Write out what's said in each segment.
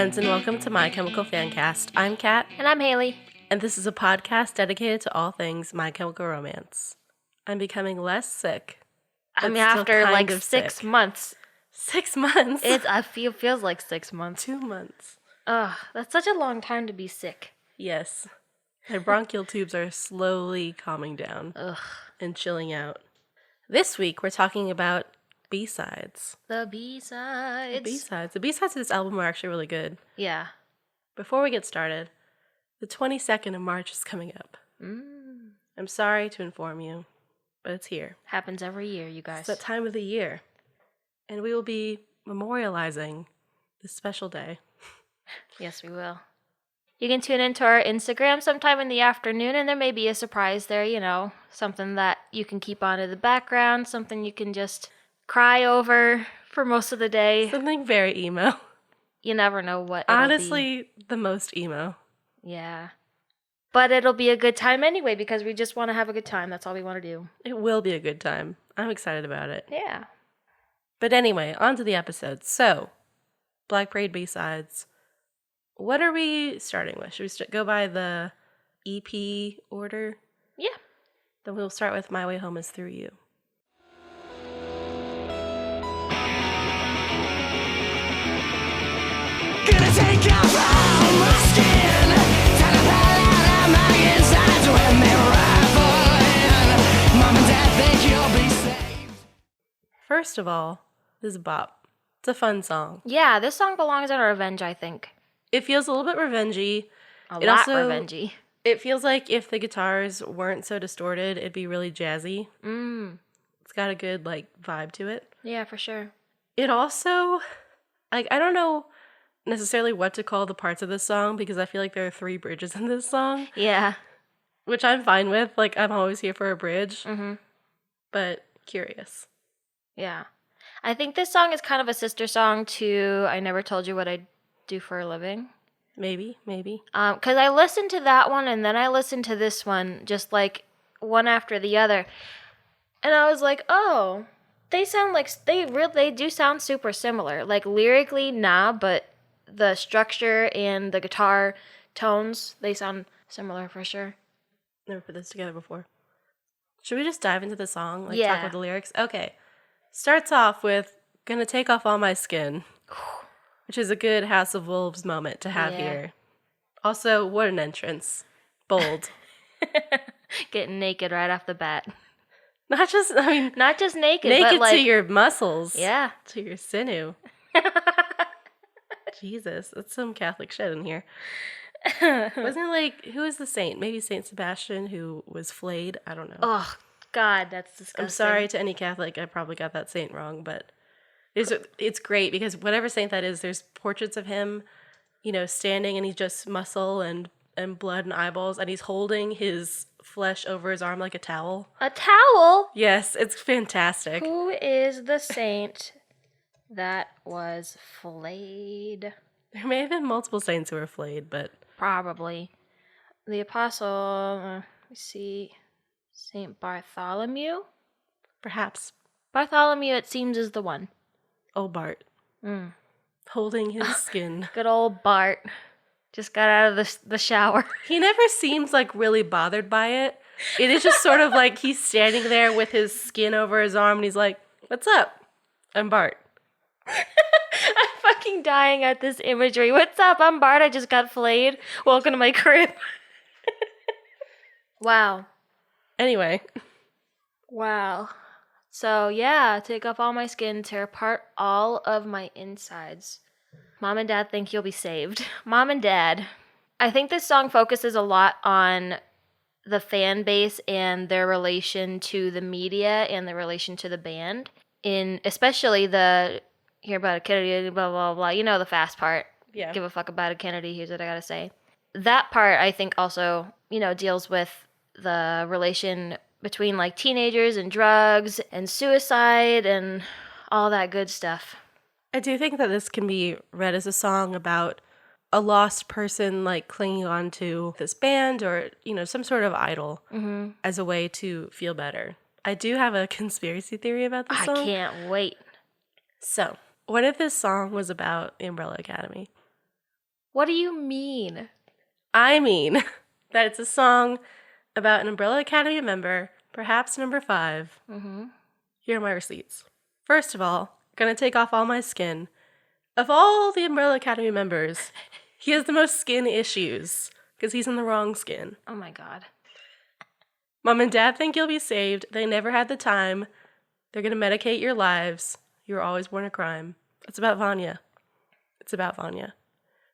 fans, and welcome to My Chemical Fancast. I'm Kat. And I'm Haley. And this is a podcast dedicated to all things My Chemical Romance. I'm becoming less sick. After like 6 months. 6 months? Feels like 6 months. 2 months. Ugh, that's such a long time to be sick. Yes. My bronchial tubes are slowly calming down. Ugh. And chilling out. This week, we're talking about B-sides. The B-sides. The B-sides of this album are actually really good. Yeah. Before we get started, the 22nd of March is coming up. I'm sorry to inform you, but it's here. Happens every year, you guys. It's that time of the year. And we will be memorializing this special day. Yes, we will. You can tune into our Instagram sometime in the afternoon, and there may be a surprise there, something that you can keep on in the background, something you can just cry over for most of the day. Something very emo. You never know what it'll Honestly, the most emo. Yeah. But it'll be a good time anyway, because we just want to have a good time. That's all we want to do. It will be a good time. I'm excited about it. Yeah. But anyway, on to the episode. So, Black Parade B-sides. What are we starting with? Should we go by the EP order? Yeah. Then we'll start with My Way Home Is Through You. Gonna take off all my skin, turn the hell out of my insides when they rifle in. Mom and Dad think you'll be saved. First of all, this is a bop. It's a fun song. Yeah, this song belongs on Revenge, I think. It feels a little bit revenge-y. A lot revenge-y. It feels like if the guitars weren't so distorted, it'd be really jazzy. It's got a good, vibe to it. Yeah, for sure. It also, I don't know necessarily what to call the parts of this song because I feel like there are 3 bridges in this song. Yeah. Which I'm fine with. I'm always here for a bridge. But curious. Yeah. I think this song is kind of a sister song to I Never Told You What I Do for a Living. Maybe. Because I listened to that one and then I listened to this one just one after the other. And I was like, oh, they sound they do sound super similar. Lyrically, nah, but the structure and the guitar tones, they sound similar for sure. Never put this together before. Should we just dive into the song? Yeah. Talk about the lyrics? Okay. Starts off with, gonna take off all my skin. Which is a good House of Wolves moment to have here. Also, what an entrance. Bold. Getting naked right off the bat. Not just naked, but to your muscles. Yeah. To your sinew. Jesus, that's some Catholic shit in here. Wasn't it who is the saint? Maybe Saint Sebastian who was flayed? I don't know. Oh, God, that's disgusting. I'm sorry to any Catholic. I probably got that saint wrong, but it's great because whatever saint that is, there's portraits of him, standing and he's just muscle and blood and eyeballs, and he's holding his flesh over his arm like a towel. A towel? Yes, it's fantastic. Who is the saint that was flayed? There may have been multiple saints who were flayed, but... Probably. The apostle, let me see, Saint Bartholomew? Perhaps. Bartholomew, it seems, is the one. Oh, Bart. Holding his skin. Good old Bart. Just got out of the shower. He never seems really bothered by it. It is just sort of he's standing there with his skin over his arm and he's like, what's up? I'm Bart. I'm fucking dying at this imagery. What's up? I'm Bart. I just got flayed. Welcome to my crib. Wow. Anyway. Wow. So, yeah, take off all my skin, tear apart all of my insides. Mom and Dad think you'll be saved. Mom and Dad. I think this song focuses a lot on the fan base and their relation to the media and the relation to the band. Especially the hear about a Kennedy, blah, blah, blah. The fast part. Yeah. Give a fuck about a Kennedy. Here's what I gotta say. That part, I think, also, deals with the relation between teenagers and drugs and suicide and all that good stuff. I do think that this can be read as a song about a lost person clinging on to this band or, some sort of idol as a way to feel better. I do have a conspiracy theory about this song. I can't wait. So, what if this song was about the Umbrella Academy? What do you mean? I mean that it's a song about an Umbrella Academy member, perhaps number 5. Mm-hmm. Here are my receipts. First of all, gonna take off all my skin. Of all the Umbrella Academy members, he has the most skin issues because he's in the wrong skin. Oh my god. Mom and Dad think you'll be saved. They never had the time. They're gonna medicate your lives. You were always born a crime. It's about Vanya. It's about Vanya.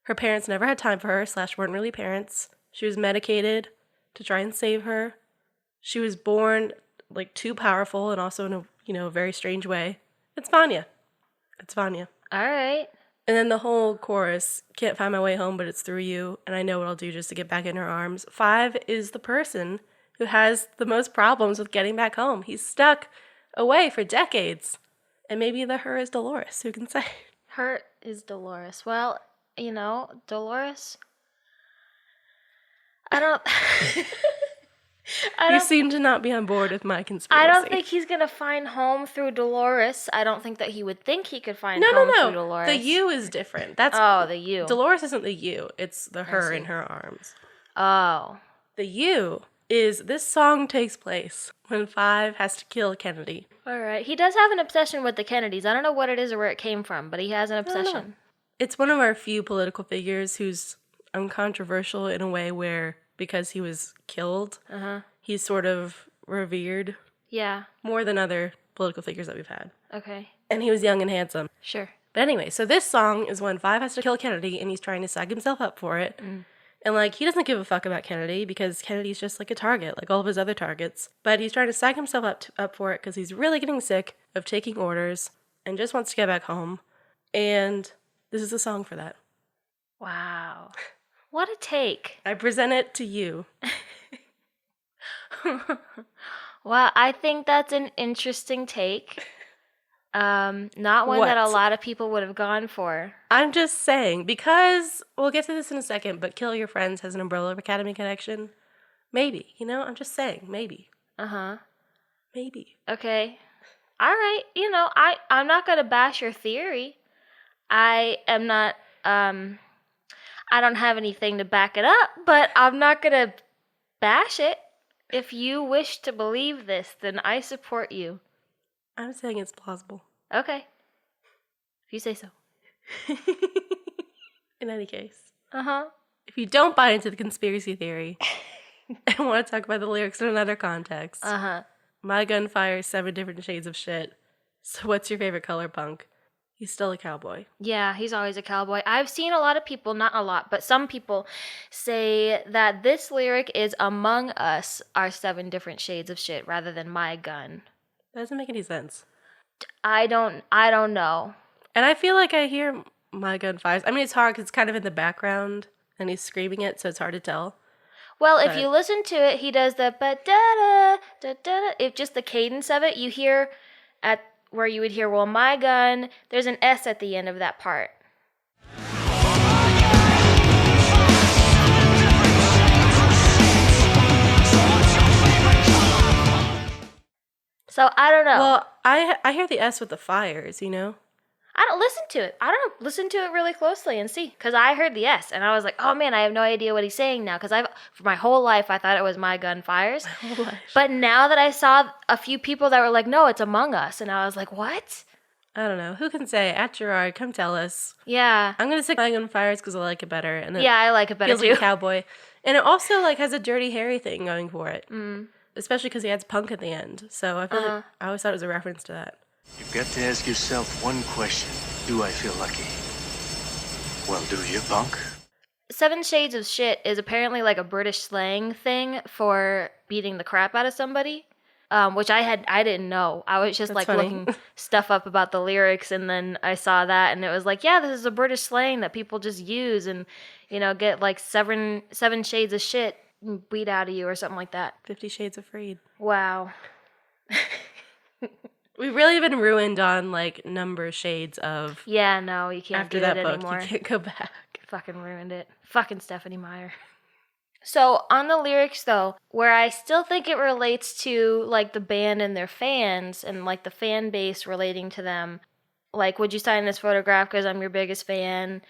Her parents never had time for her, / weren't really parents. She was medicated to try and save her. She was born like too powerful and also in a very strange way. It's Vanya. It's Vanya. All right. And then the whole chorus, can't find my way home, but it's through you, and I know what I'll do just to get back in her arms. 5 is the person who has the most problems with getting back home. He's stuck away for decades. And maybe the her is Dolores, who can say? Her is Dolores. Well, Dolores. I don't. You seem to not be on board with my conspiracy. I don't think he's gonna find home through Dolores. I don't think that he would think he could find No. through Dolores. The you is different. That's the you. Dolores isn't the you. It's the her see. in her arms. Oh. The you is this song takes place when 5 has to kill Kennedy. All right. He does have an obsession with the Kennedys. I don't know what it is or where it came from, but he has an obsession. It's one of our few political figures who's uncontroversial in a way where, because he was killed, he's sort of revered Yeah. more than other political figures that we've had. Okay. And he was young and handsome. Sure. But anyway, so this song is when 5 has to kill Kennedy, and he's trying to psych himself up for it. And, he doesn't give a fuck about Kennedy because Kennedy's just, a target, like all of his other targets. But he's trying to psych himself up for it because he's really getting sick of taking orders and just wants to get back home. And this is a song for that. Wow. What a take. I present it to you. Well, I think that's an interesting take. Not one that a What? lot of people would have gone for. I'm just saying, because we'll get to this in a second, but Kill Your Friends has an Umbrella Academy connection. Maybe, I'm just saying, maybe. Uh-huh. Maybe. Okay. All right. I'm not going to bash your theory. I am not, I don't have anything to back it up, but I'm not going to bash it. If you wish to believe this, then I support you. I'm saying it's plausible. Okay. If you say so. In any case. Uh-huh. If you don't buy into the conspiracy theory and want to talk about the lyrics in another context, My gun fires 7 different shades of shit. So what's your favorite color, punk? He's still a cowboy. Yeah, he's always a cowboy. I've seen a lot of people, not a lot, but some people say that this lyric is Among Us are 7 different shades of shit rather than my gun. That doesn't make any sense. I don't know. And I feel like I hear My gun fires. I mean, it's hard because it's kind of in the background and he's screaming it, so it's hard to tell. Well, if But- you listen to it, he does the ba-da-da, da-da-da. If just the cadence of it, you hear at where you would hear, well, my gun, there's an S at the end of that part. So I don't know. Well, I hear the S with the fires, I don't listen to it. I don't know. Listen to it really closely and see. Because I heard the S, and I was like, oh man, I have no idea what he's saying now. Because for my whole life, I thought it was my gun fires. But now that I saw a few people that were like, no, it's Among Us. And I was like, what? I don't know. Who can say? At Gerard, come tell us. Yeah. I'm going to say My gun fires because I like it better. And Yeah, I like it better feels like too. a cowboy. And it also has a Dirty Harry thing going for it. Especially because he adds punk at the end. So I feel like I always thought it was a reference to that. You've got to ask yourself one question. Do I feel lucky? Well, do you, punk? 7 Shades of Shit is apparently like a British slang thing for beating the crap out of somebody, which I didn't know. I was just That's funny. looking stuff up about the lyrics, and then I saw that, and it was like, yeah, this is a British slang that people just use and, get like 7 shades of shit beat out of you or something like that. 50 Shades of Freed. Wow. We've really been ruined on number shades of. Yeah, no, you can't After do that it book, anymore. you can't go back. Fucking ruined it. Fucking Stephanie Meyer. So on the lyrics though, where I still think it relates to the band and their fans and the fan base relating to them, would you sign this photograph because I'm your biggest fan?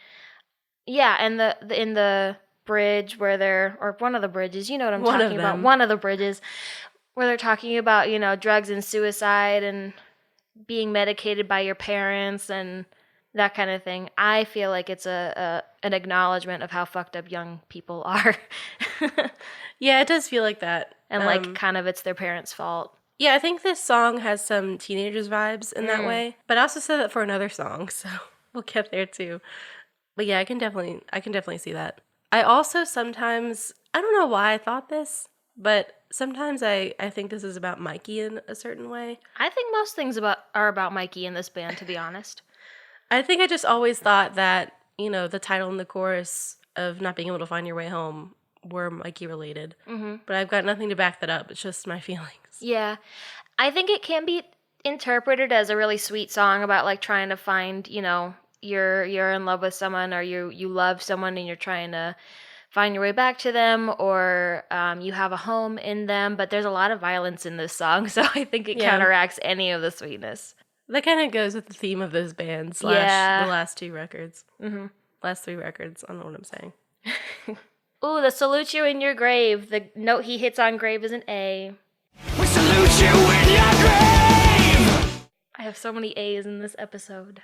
Yeah, and the in the bridge where they're, or one of the bridges, you know what I'm One of talking about. them. One of the bridges where they're talking about, drugs and suicide and being medicated by your parents and that kind of thing. I feel like it's an acknowledgement of how fucked up young people are. Yeah, it does feel like that. And like kind of it's their parents' fault. Yeah, I think this song has some teenagers vibes in that way. But I also said that for another song, so we'll get there too. But yeah, I can definitely see that. I also sometimes, I don't know why I thought this, but sometimes I think this is about Mikey in a certain way. I think most things are about Mikey in this band, to be honest. I think I just always thought that, the title and the chorus of Not Being Able to Find Your Way Home were Mikey related. Mm-hmm. But I've got nothing to back that up. It's just my feelings. Yeah. I think it can be interpreted as a really sweet song about like trying to find, you're in love with someone, or you love someone and you're trying to find your way back to them, or you have a home in them. But there's a lot of violence in this song, so I think it counteracts any of the sweetness. That kind of goes with the theme of this band / the last 2 records. Mm-hmm. Last 3 records. I don't know what I'm saying. Ooh, the salute you in your grave. The note he hits on grave is an A. We salute you in your grave. I have so many A's in this episode.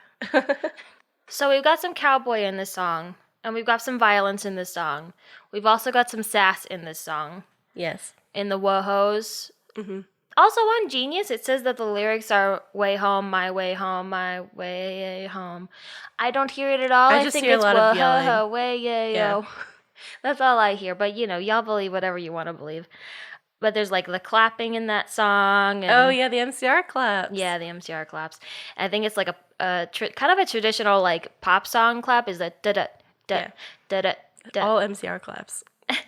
So we've got some cowboy in this song, and we've got some violence in this song. We've also got some sass in this song. Yes. In the whoa-hos. Mm-hmm. Also on Genius, it says that the lyrics are way home, my way home. I don't hear it at all. I just think hear it's a lot of yelling. Whoa, way, yo. That's all I hear. But, y'all believe whatever you want to believe. But there's like the clapping in that song. And, oh, yeah, the MCR claps. Yeah, the MCR claps. And I think it's like kind of a traditional like pop song clap is that da da da da da da. All MCR claps. I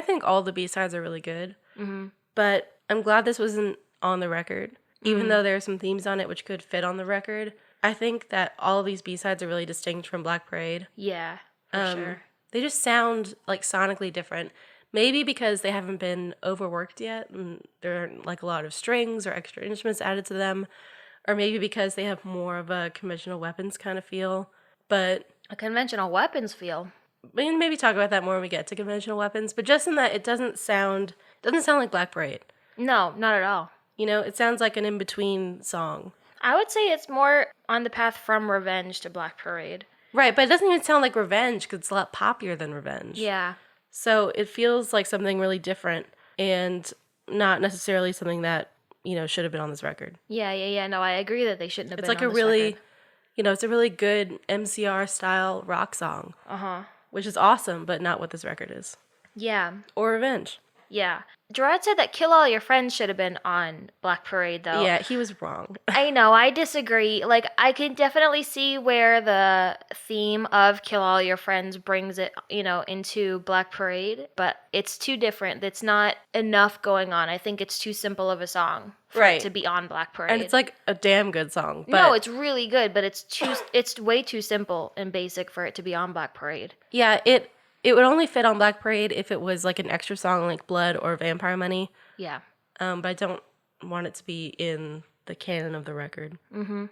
think all the B-sides are really good. Mm-hmm. But I'm glad this wasn't on the record. Even though there are some themes on it which could fit on the record. I think that all of these B-sides are really distinct from Black Parade. Yeah, for sure. They just sound like sonically different. Maybe because they haven't been overworked yet and there aren't like a lot of strings or extra instruments added to them. Or maybe because they have more of a conventional weapons kind of feel. But a conventional weapons feel. We can maybe talk about that more when we get to conventional weapons. But just in that, it doesn't sound like Black Parade. No, not at all. It sounds like an in-between song. I would say it's more on the path from Revenge to Black Parade. Right, but it doesn't even sound like Revenge because it's a lot poppier than Revenge. Yeah. So it feels like something really different and not necessarily something that, should have been on this record. Yeah. No, I agree that they shouldn't have been on this record. It's like record. It's a really good MCR-style rock song. Uh-huh. Which is awesome, but not what this record is. Yeah. Or Revenge. Yeah. Gerard said that Kill All Your Friends should have been on Black Parade, though. Yeah, he was wrong. I know, I disagree. Like, I can definitely see where the theme of Kill All Your Friends brings it, into Black Parade, but it's too different. It's not enough going on. I think it's too simple of a song for it to be on Black Parade. And it's like a damn good song. But no, it's really good, but it's way too simple and basic for it to be on Black Parade. Yeah, it would only fit on Black Parade if it was like an extra song like Blood or Vampire Money. Yeah. But I don't want it to be in the canon of the record. Mm-hmm.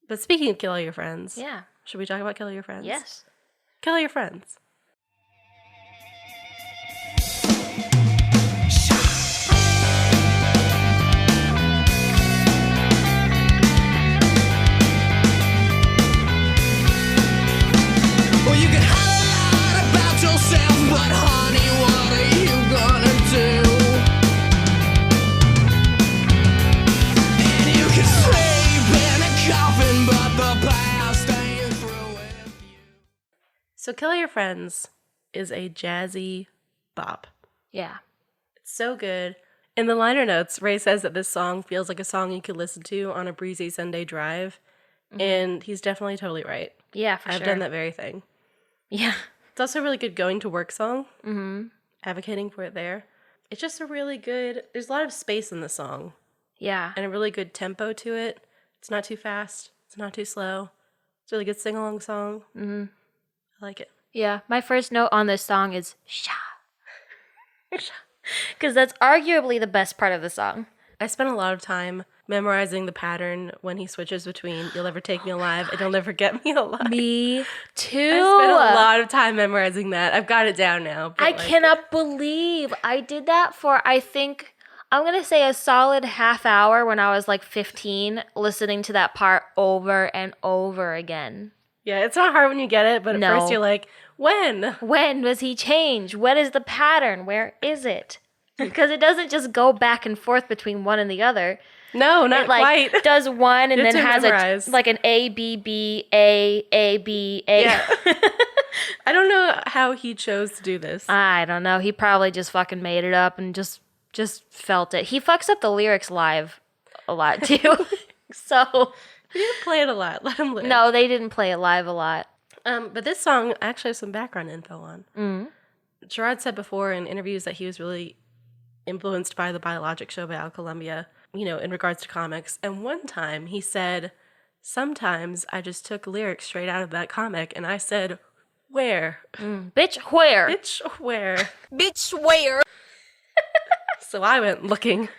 But speaking of Kill All Your Friends. Yeah. Should we talk about Kill All Your Friends? Yes. Kill All Your Friends. Well, you can holler out about yourself, but honey, what are you gonna do? And you can sleep in a coffin, but the past ain't through with you. So Kill All Your Friends is a jazzy bop. Yeah. It's so good. In the liner notes, Ray says that this song feels like a song you could listen to on a breezy Sunday drive. Mm-hmm. And he's definitely totally right. Yeah, for sure. I've done that very thing. Yeah. It's also a really good going to work song. Mm-hmm. Advocating for it there. It's just a really good, there's a lot of space in the song. Yeah. And a really good tempo to it. It's not too fast. It's not too slow. It's a really good sing-along song. Mm-hmm. I like it. Yeah. My first note on this song is sha. Because that's arguably the best part of the song. I spent a lot of time memorizing the pattern when he switches between "You'll Never Take Me Alive" and "You'll Never Get Me Alive." Me too. I spent a lot of time memorizing that. I've got it down now. But I cannot believe I did that for, I think, I'm going to say a solid half hour when I was like 15, listening to that part over and over again. Yeah, it's not hard when you get it, but at No. first you're like, when? When does he change? What is the pattern? Where is it? Because it doesn't just go back and forth between one and the other. No, not It like quite. does one and You have then to has memorize. like an A, B, B, A, B, A. Yeah. I don't know how he chose to do this. I don't know. He probably just fucking made it up and just felt it. He fucks up the lyrics live a lot too. So He didn't play it a lot. Let him live. no, they didn't play it live a lot. But this song I actually have some background info on. Mm. Gerard said before in interviews that he was really influenced by the Biologic show by Al Columbia, you know, in regards to comics. And one time he said, sometimes I just took lyrics straight out of that comic and I said, where? Bitch, where? Bitch, where? Bitch, where? So I went looking.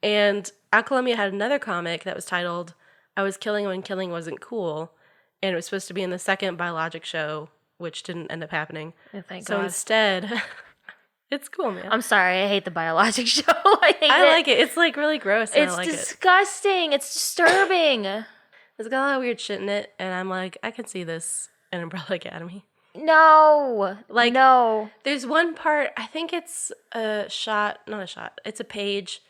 And Al Columbia had another comic that was titled, I Was Killing When Killing Wasn't Cool. And it was supposed to be in the second Biologic show, which didn't end up happening. Oh, thank So God. instead, it's cool, man. I'm sorry. I hate the Biologic show. I hate I it. like it. It's like really gross. And It's I like it. disgusting. It's disturbing. It's got a lot of weird shit in it, and I'm like, I can see this in Umbrella Academy. No. Like, no. There's one part, I think it's it's a page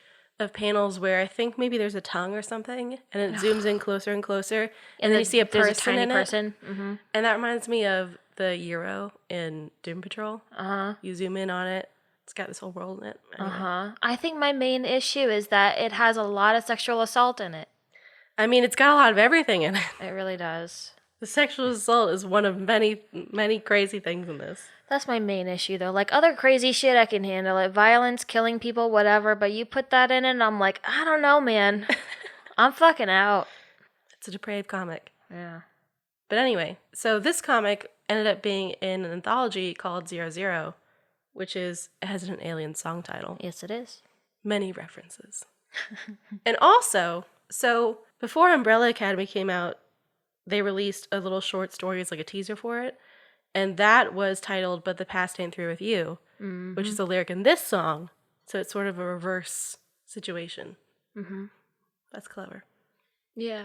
of panels where I think maybe there's a tongue or something, and it zooms in closer and closer, and then you see a person There's a tiny in person. it, Mm-hmm. and that reminds me of the Euro in Doom Patrol. Uh-huh. You zoom in on it, it's got this whole world in it. Anyway. Uh-huh. I think my main issue is that it has a lot of sexual assault in it. I mean, it's got a lot of everything in it. It really does. The sexual assault is one of many, many crazy things in this. That's my main issue, though. Like, other crazy shit I can handle, like violence, killing people, whatever, but you put that in it, and I'm like, I don't know, man. I'm fucking out. It's a depraved comic. Yeah. But anyway, so this comic ended up being in an anthology called 00, which has an alien song title. Yes, it is. Many references. And also, so before Umbrella Academy came out, they released a little short story as like a teaser for it. And that was titled But the Past Ain't Through With You, which is a lyric in this song. So it's sort of a reverse situation. Mm-hmm. That's clever. Yeah.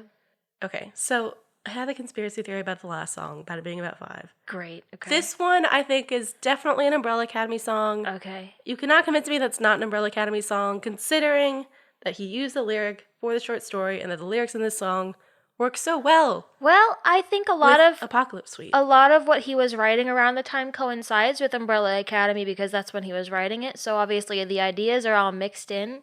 Okay, so I have a conspiracy theory about the last song, about it being about 5. Great. Okay. This one, I think, is definitely an Umbrella Academy song. Okay. You cannot convince me that's not an Umbrella Academy song, considering that he used the lyric for the short story and that the lyrics in this song work so well Well, I think a lot with of Apocalypse Suite. a lot of what he was writing around the time coincides with Umbrella Academy because that's when he was writing it. So obviously the ideas are all mixed in.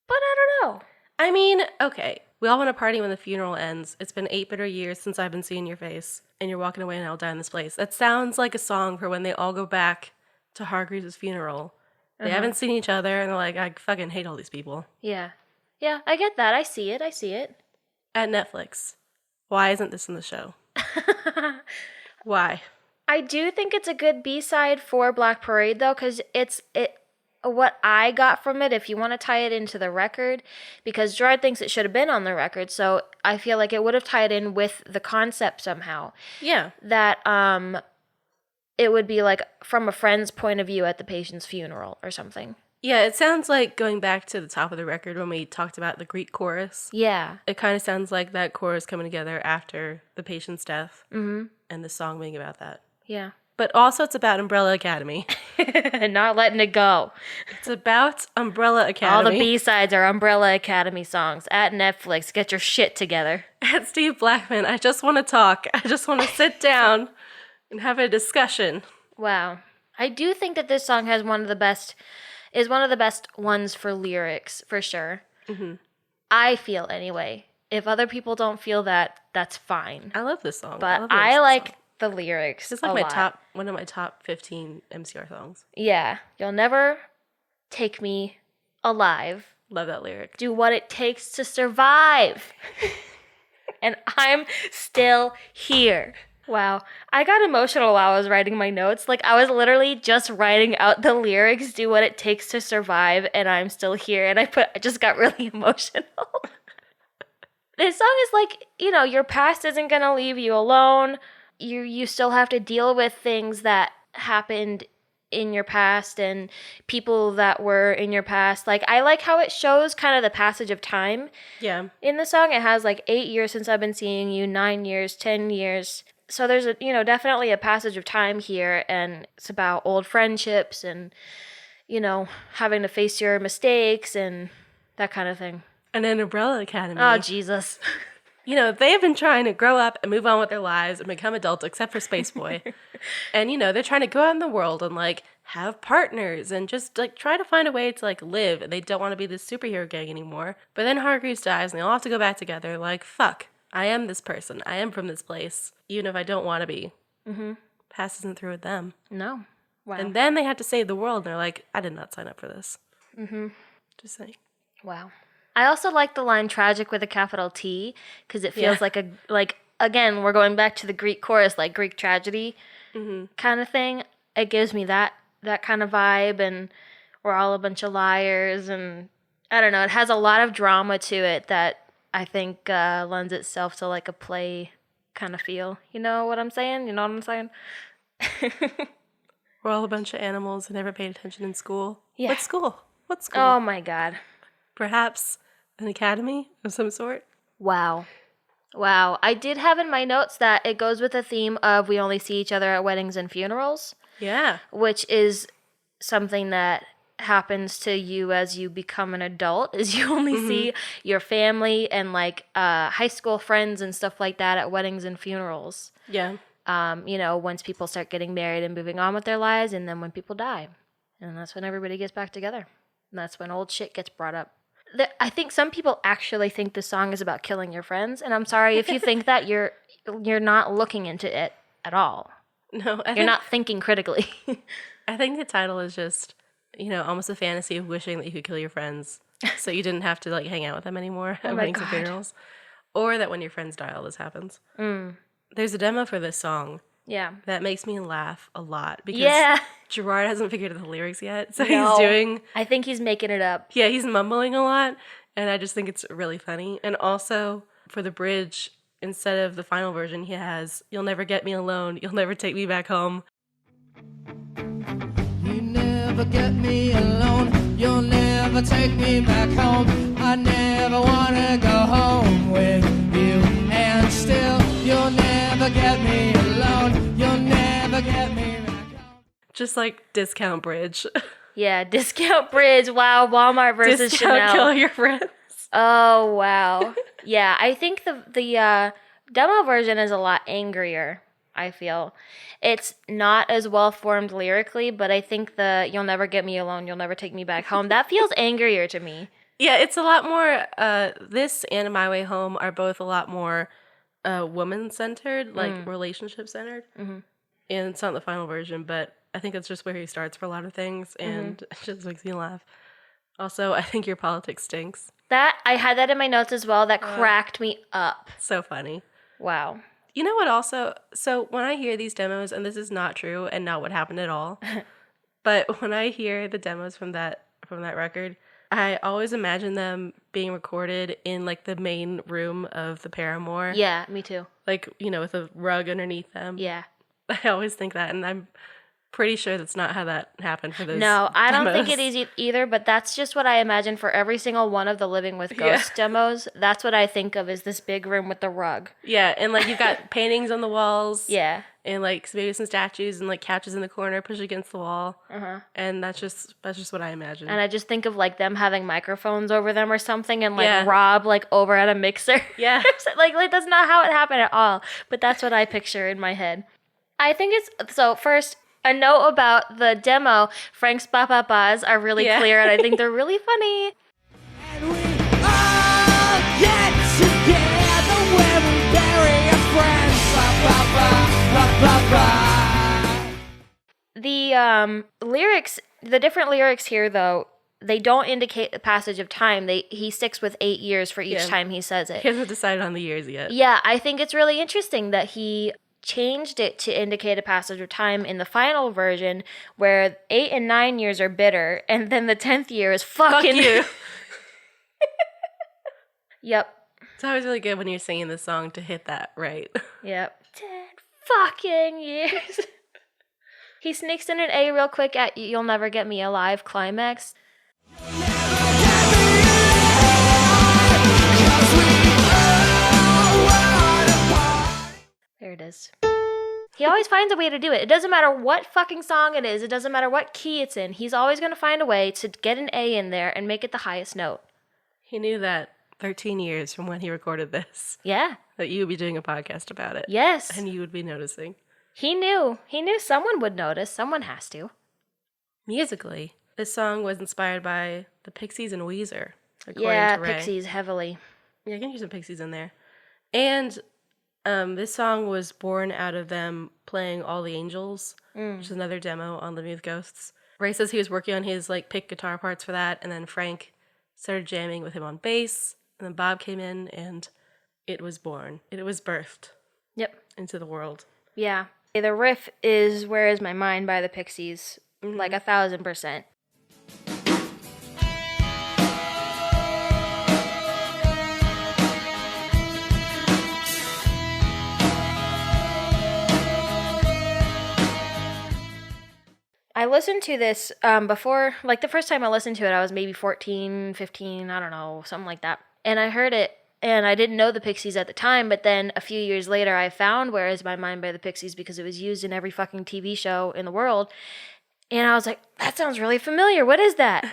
But I don't know. I mean, okay, we all want to party when the funeral ends. It's been 8 bitter years since I've been seeing your face, and you're walking away and I'll die in this place. That sounds like a song for when they all go back to Hargreaves' funeral. They haven't seen each other, and they're like, I fucking hate all these people. Yeah. Yeah, I get that. I see it. At Netflix, why isn't this in the show? Why? I do think it's a good B-side for Black Parade, though, because what I got from it, if you want to tie it into the record, because Gerard thinks it should have been on the record, so I feel like it would have tied in with the concept somehow. Yeah. That it would be like from a friend's point of view at the patient's funeral or something. Yeah, it sounds like going back to the top of the record when we talked about the Greek chorus. Yeah. It kind of sounds like that chorus coming together after the patient's death and the song being about that. Yeah. But also it's about Umbrella Academy. And not letting it go. It's about Umbrella Academy. All the B-sides are Umbrella Academy songs at Netflix. Get your shit together. At Steve Blackman, I just want to talk. I just want to sit down and have a discussion. Wow. I do think that this song has one of the best ones for lyrics, for sure. Mm-hmm. I feel anyway. If other people don't feel that, that's fine. I love this song. But love I this like song. the lyrics It's a like lot. one of my top 15 MCR songs. Yeah. You'll never take me alive. Love that lyric. Do what it takes to survive. And I'm still here. Wow. I got emotional while I was writing my notes. Like, I was literally just writing out the lyrics, do what it takes to survive, and I'm still here. And I just got really emotional. This song is like, your past isn't going to leave you alone. You still have to deal with things that happened in your past and people that were in your past. Like, I like how it shows kind of the passage of time. Yeah. In the song, it has like 8 years since I've been seeing you, 9 years, 10 years. So there's definitely a passage of time here, and it's about old friendships and, having to face your mistakes and that kind of thing. And an Umbrella Academy. Oh, Jesus. They have been trying to grow up and move on with their lives and become adults, except for Space Boy. And, they're trying to go out in the world and, like, have partners and just, like, try to find a way to, like, live. And they don't want to be this superhero gang anymore. But then Hargreaves dies and they all have to go back together. Like, fuck, I am this person. I am from this place, even if I don't want to be. Mm-hmm. Past isn't through with them. No. Wow. And then they have to save the world. And they're like, I did not sign up for this. Mm-hmm. Just saying. Wow. I also like the line "tragic" with a capital T, because it feels like again, we're going back to the Greek chorus, like Greek tragedy kind of thing. It gives me that kind of vibe, and we're all a bunch of liars, and I don't know. It has a lot of drama to it that I think lends itself to like a play kind of feel. You know what I'm saying? You know what I'm saying? We're all a bunch of animals who never paid attention in school. Yeah. What school? What school? Oh my God. Perhaps an academy of some sort? Wow. I did have in my notes that it goes with the theme of we only see each other at weddings and funerals. Yeah. Which is something that happens to you as you become an adult, is you only see your family and like high school friends and stuff like that at weddings and funerals. Yeah. Once people start getting married and moving on with their lives, and then when people die. And that's when everybody gets back together. And that's when old shit gets brought up. I think some people actually think the song is about killing your friends, and I'm sorry if you think that you're not looking into it at all. No, You're not thinking critically. I think the title is just, almost a fantasy of wishing that you could kill your friends so you didn't have to like hang out with them anymore at weddings and funerals. Or that when your friends die, all this happens. There's a demo for this song. Yeah. That makes me laugh a lot because Gerard hasn't figured out the lyrics yet. So I think he's making it up. Yeah, he's mumbling a lot. And I just think it's really funny. And also for the bridge, instead of the final version, he has, "You'll never get me alone. You'll never take me back home." You never get me alone. You'll never take me back home. I never want to go home with you. And still, you'll never get me alone. You'll never get me back home. Just like discount bridge. Yeah, discount bridge. Wow, Walmart versus Discount Chanel. kill your friends. Oh, wow. Yeah, I think the demo version is a lot angrier, I feel. It's not as well formed lyrically, but I think the "You'll never get me alone, you'll never take me back home," that feels angrier to me. Yeah, it's a lot more, this and My Way Home are both a lot more woman-centered, like relationship-centered. Mm-hmm. And it's not the final version, but I think that's just where he starts for a lot of things, and it just makes me laugh. Also, I think your politics stinks. That, I had that in my notes as well. That cracked me up. So funny. Wow. You know what also? So when I hear these demos, and this is not true and not what happened at all, but when I hear the demos from that record, I always imagine them being recorded in like the main room of the Paramore. Yeah, me too. Like, with a rug underneath them. Yeah. I always think that, and I'm pretty sure that's not how that happened for those No, I don't think demos. it is either, but that's just what I imagine for every single one of the Living with Ghosts demos. That's what I think of, is this big room with the rug. Yeah, and like you've got paintings on the walls. Yeah. And like maybe some statues and like couches in the corner pushed against the wall. And that's just what I imagine. And I just think of like them having microphones over them or something, and like Rob like over at a mixer. Yeah. like that's not how it happened at all, but that's what I picture in my head. I think it's, so first, a note about the demo, Frank's ba-ba-bas are really clear, and I think they're really funny. And we all get together when we bury our friends. The lyrics, the different lyrics here, though, they don't indicate the passage of time. He sticks with 8 years for each time he says it. He hasn't decided on the years yet. Yeah, I think it's really interesting that he changed it to indicate a passage of time in the final version where 8 and 9 years are bitter, and then the 10th year is fucking... Fuck you. Yep. It's always really good when you're singing the song to hit that right. Yep. 10 fucking years. He sneaks in an A real quick at You'll Never Get Me Alive climax. There it is. He always finds a way to do it. It doesn't matter what fucking song it is. It doesn't matter what key it's in. He's always going to find a way to get an A in there and make it the highest note. He knew that 13 years from when he recorded this. Yeah. That you would be doing a podcast about it. Yes. And you would be noticing. He knew. He knew someone would notice. Someone has to. Musically, this song was inspired by the Pixies and Weezer. Yeah, to Ray. Pixies, heavily. Yeah, I can use some Pixies in there. And this song was born out of them playing All the Angels, which is another demo on Living with Ghosts. Ray says he was working on his pick guitar parts for that, and then Frank started jamming with him on bass, and then Bob came in, and it was born. It was birthed. Yep. Into the world. Yeah. The riff is Where Is My Mind by the Pixies, 1,000%. I listened to this before, the first time I listened to it, I was maybe 14, 15, I don't know, something like that. And I heard it, and I didn't know the Pixies at the time, but then a few years later, I found Where Is My Mind by the Pixies because it was used in every fucking TV show in the world. And I was like, that sounds really familiar. What is that?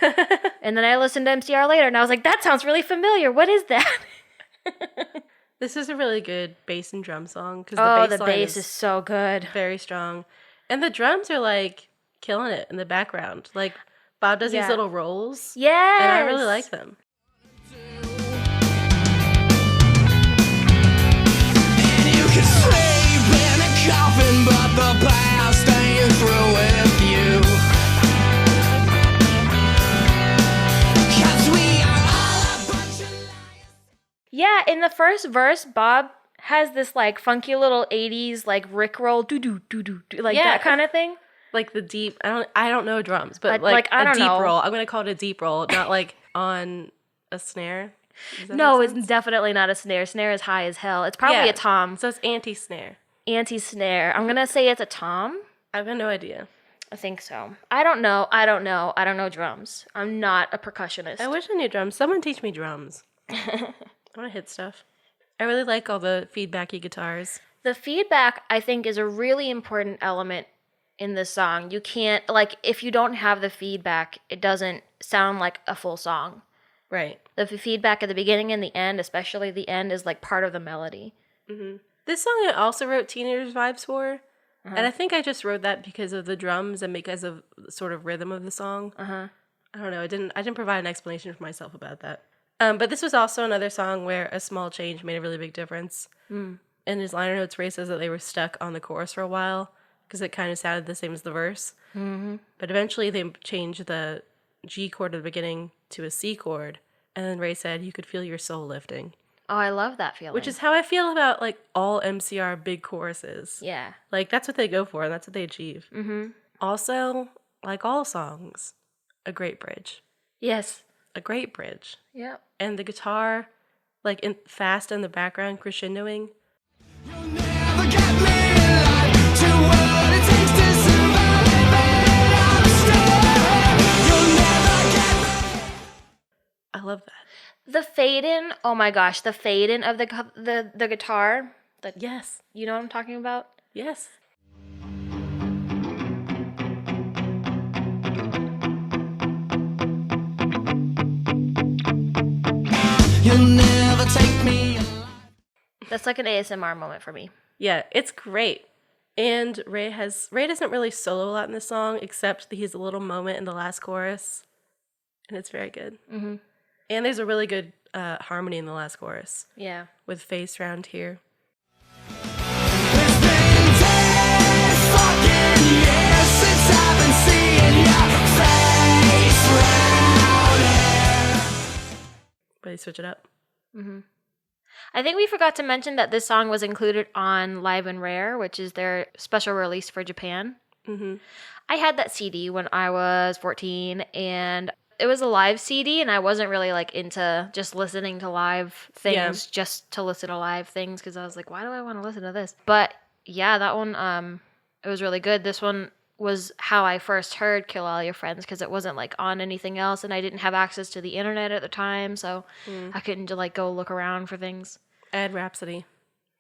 And then I listened to MCR later, and I was like, that sounds really familiar. What is that? This is a really good bass and drum song. The bass is so good. Very strong. And the drums are killing it in the background. Bob does these little rolls. Yes. And I really like them. And you can sleep in a coffin, but the past ain't through with you. 'Cause we are all a bunch of liars. Yeah, in the first verse, Bob has this funky little 80s Rickroll doo-doo that kind of thing. The deep, I don't know drums, but I don't a deep know. roll. I'm gonna call it a deep roll, not on a snare. Does that No, make it's sense? definitely not a snare. Snare is high as hell. It's probably a tom. So it's anti-snare. Anti-snare. I'm gonna say it's a tom. I have no idea. I think so. I don't know. I don't know drums. I'm not a percussionist. I wish I knew drums. Someone teach me drums. I want to hit stuff. I really like all the feedbacky guitars. The feedback, I think, is a really important element in this song. You can't, if you don't have the feedback, it doesn't sound like a full song. Right. The feedback at the beginning and the end, especially the end, is part of the melody. Mm-hmm. This song I also wrote Teenagers Vibes for. And I think I just wrote that because of the drums and because of the sort of rhythm of the song. I don't know. I didn't provide an explanation for myself about that. But this was also another song where a small change made a really big difference. In his liner notes, Ray says that they were stuck on the chorus for a while because it kind of sounded the same as the verse. But eventually they changed the G chord at the beginning to a C chord. And then Ray said, you could feel your soul lifting. Oh, I love that feeling. Which is how I feel about all MCR big choruses. Yeah. That's what they go for and that's what they achieve. Also, like all songs, a great bridge. Yes. A great bridge. Yep. And the guitar, fast in the background, crescendoing. You'll never get me alive to what it takes to survive, and I'm still. You'll never get me. I love that. The fade in, oh my gosh, the fade in of the guitar. Yes. You know what I'm talking about? Yes. You'll never take me alive. That's an ASMR moment for me. Yeah, it's great. And Ray doesn't really solo a lot in this song, except that he has a little moment in the last chorus. And it's very good. And there's a really good harmony in the last chorus. Yeah. With face round here. It's been 10 fucking years since I've been seeing your face round here. But they switch it up. I think we forgot to mention that this song was included on Live and Rare, which is their special release for Japan. Mm-hmm. I had that CD when I was 14, and it was a live CD, and I wasn't really like into just listening to live things just to listen to live things, because I was like, why do I want to listen to this? But yeah, that one, it was really good. This one was how I first heard Kill All Your Friends, because it wasn't like on anything else, and I didn't have access to the internet at the time, so I couldn't just like go look around for things. I had Rhapsody.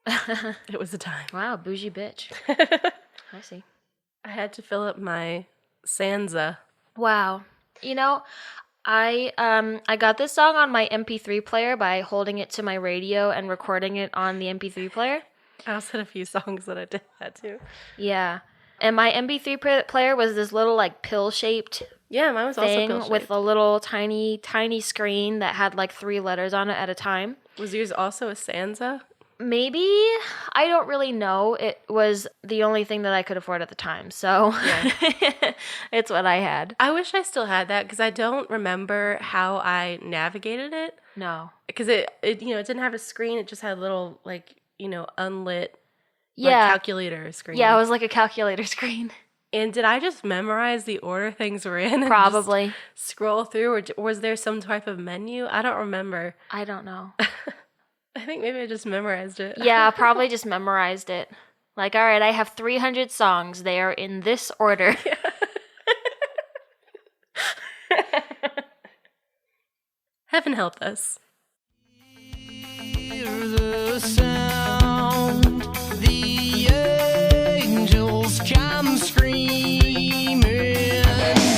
It was a time. Wow, bougie bitch. I see. I had to fill up my Sansa. Wow. You know, I got this song on my MP3 player by holding it to my radio and recording it on the MP3 player. I also had a few songs that I did that too. Yeah. And my MP3 player was this little like pill-shaped Yeah, mine was also thing pill-shaped. with a little tiny screen that had like 3 letters on it at a time. Was yours also a Sansa? Maybe. I don't really know. It was the only thing that I could afford at the time. So it's what I had. I wish I still had that because I don't remember how I navigated it. No. Because it it didn't have a screen. It just had a little unlit Yeah. calculator screen. Yeah, it was like a calculator screen. And did I just memorize the order things were in? And Probably. just scroll through, or was there some type of menu? I don't remember. I don't know. I think maybe I just memorized it. Yeah, probably just memorized it. Like, all right, I have 300 songs. They are in this order. Heaven help us. Hear the sound, the angels come screaming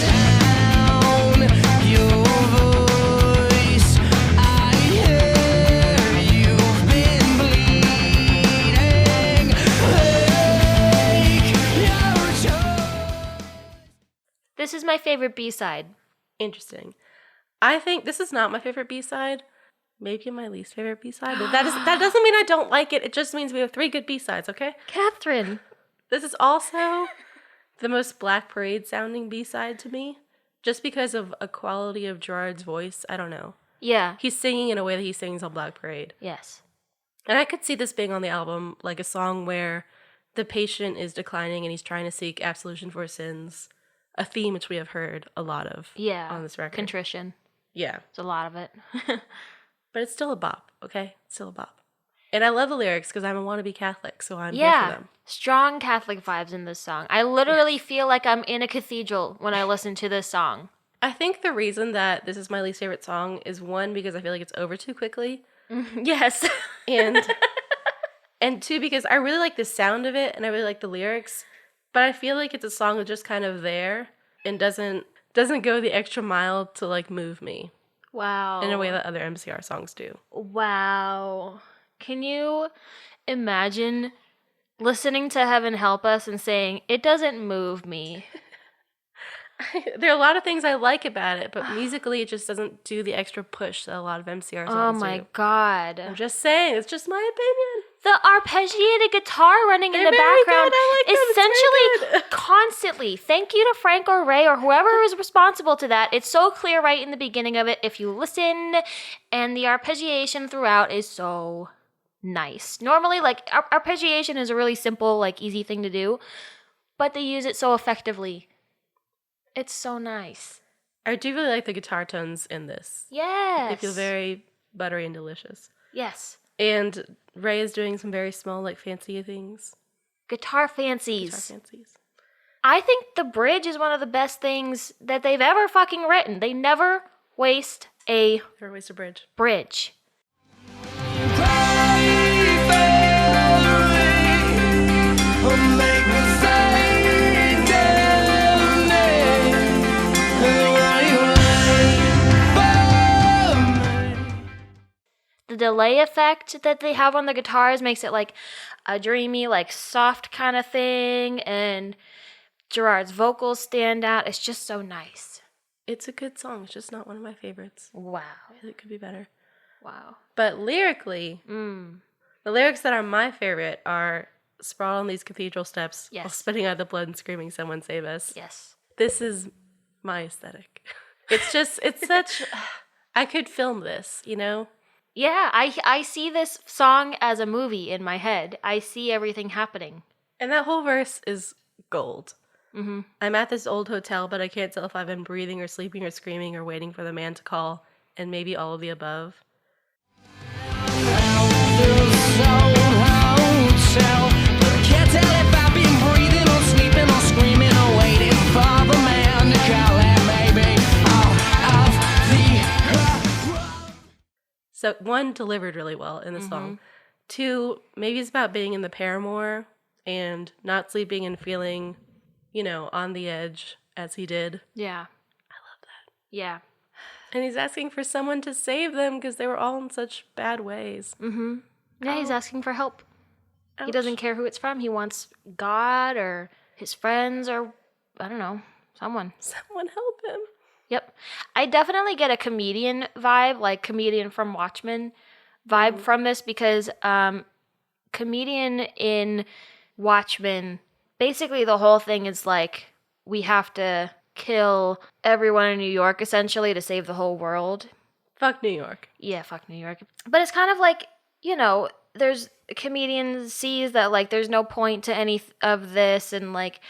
down your voice. I hear you've been bleeding. Take your choice. This is my favorite B-side. Interesting. I think this is not my favorite B-side. Maybe my least favorite B-side. But that doesn't mean I don't like it. It just means we have 3 good B-sides, okay? Catherine. This is also the most Black Parade sounding B-side to me. Just because of a quality of Gerard's voice. I don't know. Yeah. He's singing in a way that he sings on Black Parade. Yes. And I could see this being on the album, like a song where the patient is declining and he's trying to seek absolution for his sins. A theme which we have heard a lot of on this record. Contrition. Yeah. There's a lot of it. But it's still a bop, okay? It's still a bop. And I love the lyrics because I'm a wannabe Catholic, so I'm here for them. Strong Catholic vibes in this song. I literally feel like I'm in a cathedral when I listen to this song. I think the reason that this is my least favorite song is, one, because I feel like it's over too quickly. Yes. And 2, because I really like the sound of it and I really like the lyrics. But I feel like it's a song that's just kind of there and doesn't go the extra mile to like move me. Wow. In a way that other MCR songs do. Wow. Can you imagine listening to Heaven Help Us and saying, it doesn't move me? There are a lot of things I like about it, but musically it just doesn't do the extra push that a lot of MCR songs do. Oh my God. I'm just saying, it's just my opinion. The arpeggiated guitar running in the They're very background good. I like them. It's very essentially good. constantly. Thank you to Frank or Ray or whoever is responsible to that. It's so clear right in the beginning of it if you listen, and the arpeggiation throughout is so nice. Normally, like, arpeggiation is a really simple, like, easy thing to do, but they use it so effectively. It's so nice. I do really like the guitar tones in this. Yes. They feel very buttery and delicious. Yes. And Ray is doing some very small, like, fancy things. Guitar fancies. Guitar fancies. I think the bridge is one of the best things that they've ever fucking written. They never waste a Never waste a bridge. bridge. The delay effect that they have on the guitars makes it like a dreamy, like soft kind of thing, and Gerard's vocals stand out. It's just so nice. It's a good song. It's just not one of my favorites. Wow. It could be better. Wow. But lyrically, the lyrics that are my favorite are sprawled on these cathedral steps while Yes. spitting out the blood and screaming, "Someone save us." Yes. This is my aesthetic. It's just, it's such, I could film this, you know? Yeah, I see this song as a movie in my head. I see everything happening. And that whole verse is gold. Mm-hmm. I'm at this old hotel, but I can't tell if I've been breathing or sleeping or screaming or waiting for the man to call, and maybe all of the above. Can't tell if I've been breathing or sleeping or screaming or waiting for the man to call, and maybe all of the. So, one, delivered really well in the song. Two, maybe it's about being in the paramour and not sleeping and feeling, on the edge as he did. Yeah. I love that. Yeah. And he's asking for someone to save them because they were all in such bad ways. Mm-hmm. Yeah, he's asking for help. Ouch. He doesn't care who it's from. He wants God or his friends or, I don't know, someone. Someone help him. Yep. I definitely get a comedian vibe, like comedian from Watchmen vibe from this because comedian in Watchmen, basically the whole thing is like we have to kill everyone in New York essentially to save the whole world. Fuck New York. Yeah, fuck New York. But it's kind of like, there's comedian sees that like there's no point to any of this and like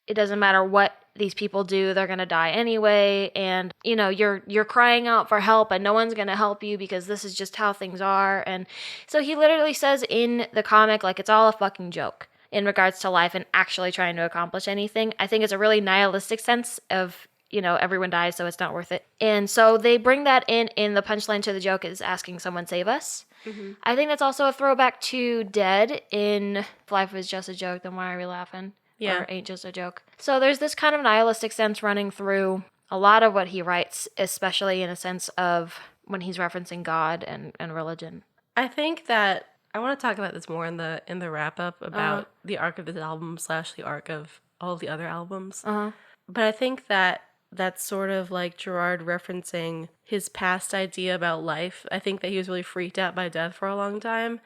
it doesn't matter what these people do, they're gonna die anyway, and you're crying out for help and no one's gonna help you because this is just how things are. And so he literally says in the comic like it's all a fucking joke in regards to life and actually trying to accomplish anything. I think it's a really nihilistic sense of everyone dies so it's not worth it. And so they bring that in the punchline to the joke is asking someone save us. Mm-hmm. I think that's also a throwback to Dead in If Life Was Just a Joke, then why are we laughing? Yeah. Or Ain't Just a Joke. So there's this kind of nihilistic sense running through a lot of what he writes, especially in a sense of when he's referencing God and religion. I think that I want to talk about this more in the wrap up about the arc of this album / the arc of all of the other albums. But I think that that's sort of like Gerard referencing his past idea about life. I think that he was really freaked out by death for a long time.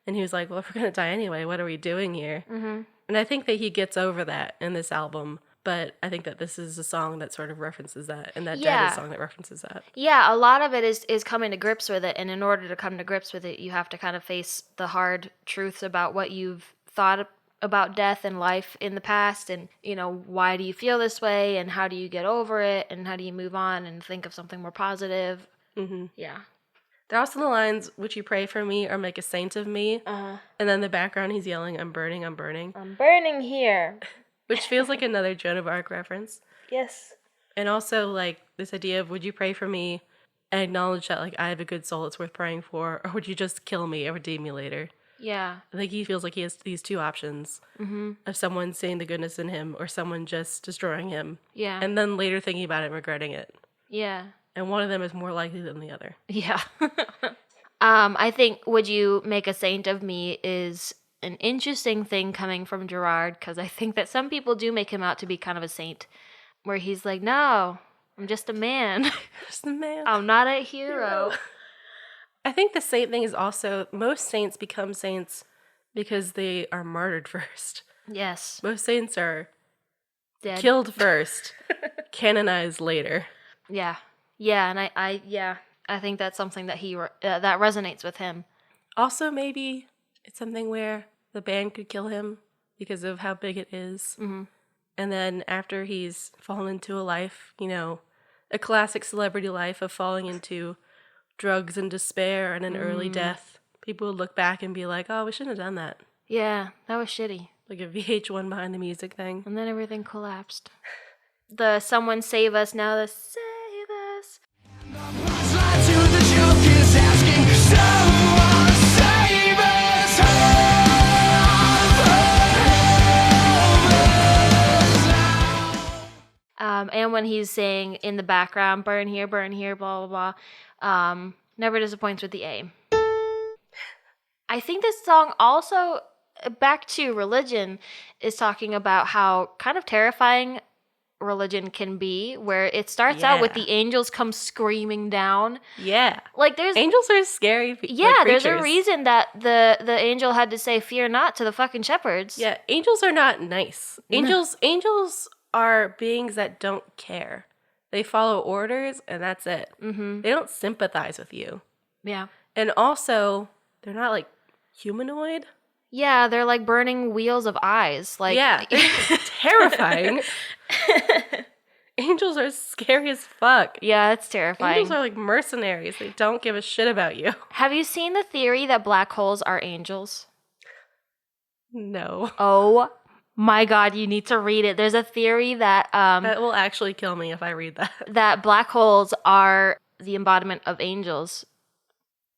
And he was like, well, if we're going to die anyway, what are we doing here? Mm-hmm. And I think that he gets over that in this album. But I think that this is a song that sort of references that. And that Dead is a song that references that. Yeah, a lot of it is coming to grips with it. And in order to come to grips with it, you have to kind of face the hard truths about what you've thought about death and life in the past, and why do you feel this way, and how do you get over it, and how do you move on and think of something more positive. Yeah, there are also the lines, would you pray for me or make a saint of me? And then in the background he's yelling, I'm burning, I'm burning, I'm burning here. Which feels like another Joan of Arc reference. Yes. And also like this idea of would you pray for me and acknowledge that like I have a good soul it's worth praying for, or would you just kill me and redeem me later? Yeah. I think he feels like he has these two options of someone seeing the goodness in him or someone just destroying him. Yeah. And then later thinking about it and regretting it. Yeah. And one of them is more likely than the other. Yeah. I think Would You Make a Saint of Me is an interesting thing coming from Gerard, because I think that some people do make him out to be kind of a saint, where he's like, no, I'm just a man. Just a man. I'm not a hero. I think the saint thing is also, most saints become saints because they are martyred first. Yes. Most saints are Dead. killed first, canonized later. Yeah. Yeah, and I think that's something that that resonates with him. Also, maybe it's something where the band could kill him because of how big it is. Mm-hmm. And then after he's fallen into a life, a classic celebrity life of falling into drugs and despair and an early death, people would look back and be like, oh, we shouldn't have done that. Yeah, that was shitty. Like a VH1 behind the music thing. And then everything collapsed. The someone save us, now the save us. Slide to the joke is asking someone save us. And when he's saying in the background, burn here, blah, blah, blah, never disappoints with the A. I think this song also, back to religion, is talking about how kind of terrifying religion can be, where it starts out with the angels come screaming down. Yeah. Like there's angels are scary. There's a reason that the angel had to say fear not to the fucking shepherds. Yeah, angels are not nice. Angels are beings that don't care. They follow orders and that's it. Mm-hmm. They don't sympathize with you. Yeah. And also, they're not like humanoid. Yeah, they're like burning wheels of eyes. Like, Yeah, they're terrifying. Angels are scary as fuck. Yeah, it's terrifying. Angels are like mercenaries. They don't give a shit about you. Have you seen the theory that black holes are angels? No. Oh my god, you need to read it. There's a theory that That will actually kill me if I read that. that black holes are the embodiment of angels.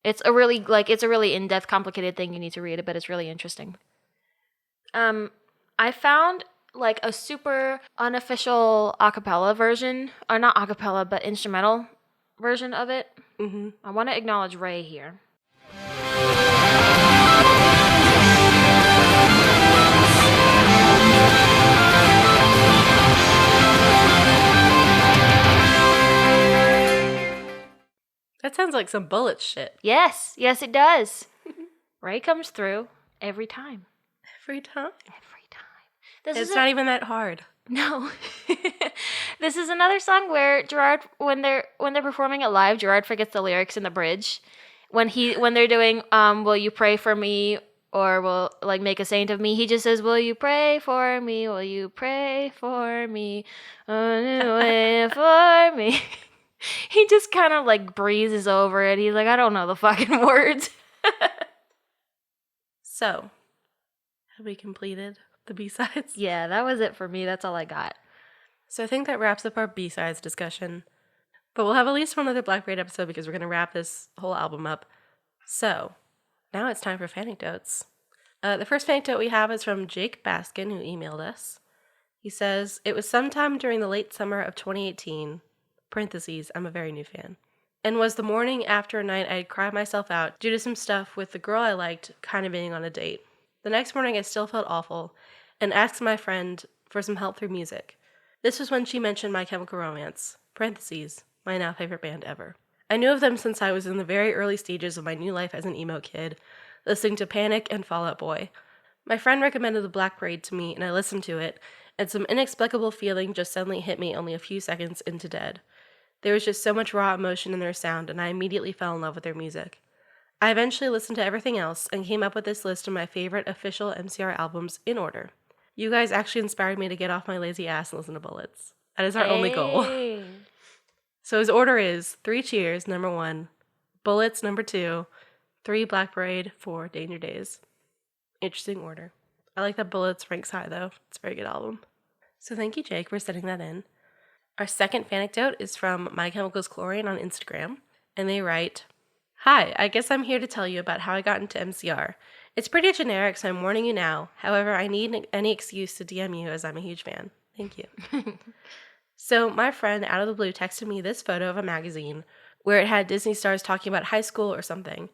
It's a really in-depth, complicated thing. You need to read it, but it's really interesting. I found like a super unofficial acapella version, or not acapella, but instrumental version of it. Mm-hmm. I want to acknowledge Ray here. That sounds like some bullet shit. Yes, it does. Ray comes through every time. Every time. Every time. This It's is not even that hard. No. This is another song where Gerard, when they're performing it live, Gerard forgets the lyrics in the bridge. When they're doing will you pray for me, or will like make a saint of me, he just says, will you pray for me, will you pray for me, for me. He just kind of like breezes over it. He's like, I don't know the fucking words. So, have we completed the B-sides? Yeah, that was it for me. That's all I got. So I think that wraps up our B-sides discussion. But we'll have at least one other Black Parade episode because we're going to wrap this whole album up. So, now it's time for fanecdotes. The first fanecdote we have is from Jake Baskin, who emailed us. He says, it was sometime during the late summer of 2018, parentheses, I'm a very new fan, and was the morning after a night I'd cried myself out due to some stuff with the girl I liked kind of being on a date. The next morning I still felt awful and asked my friend for some help through music. This was when she mentioned My Chemical Romance, parentheses, my now favorite band ever. I knew of them since I was in the very early stages of my new life as an emo kid, listening to Panic and Fall Out Boy. My friend recommended the Black Parade to me and I listened to it, and some inexplicable feeling just suddenly hit me only a few seconds into Dead. There was just so much raw emotion in their sound, and I immediately fell in love with their music. I eventually listened to everything else and came up with this list of my favorite official MCR albums in order. You guys actually inspired me to get off my lazy ass and listen to Bullets. That is our only goal. So his order is 3 Cheers, number 1, Bullets, number 2, 3 Black Parade, 4 Danger Days. Interesting order. I like that Bullets ranks high, though. It's a very good album. So thank you, Jake, for sending that in. Our second fanecdote is from My Chemical's Chlorine on Instagram, and they write, Hi, I guess I'm here to tell you about how I got into MCR. It's pretty generic, so I'm warning you now. However, I need any excuse to DM you as I'm a huge fan. Thank you. So my friend out of the blue texted me this photo of a magazine where it had Disney stars talking about high school or something.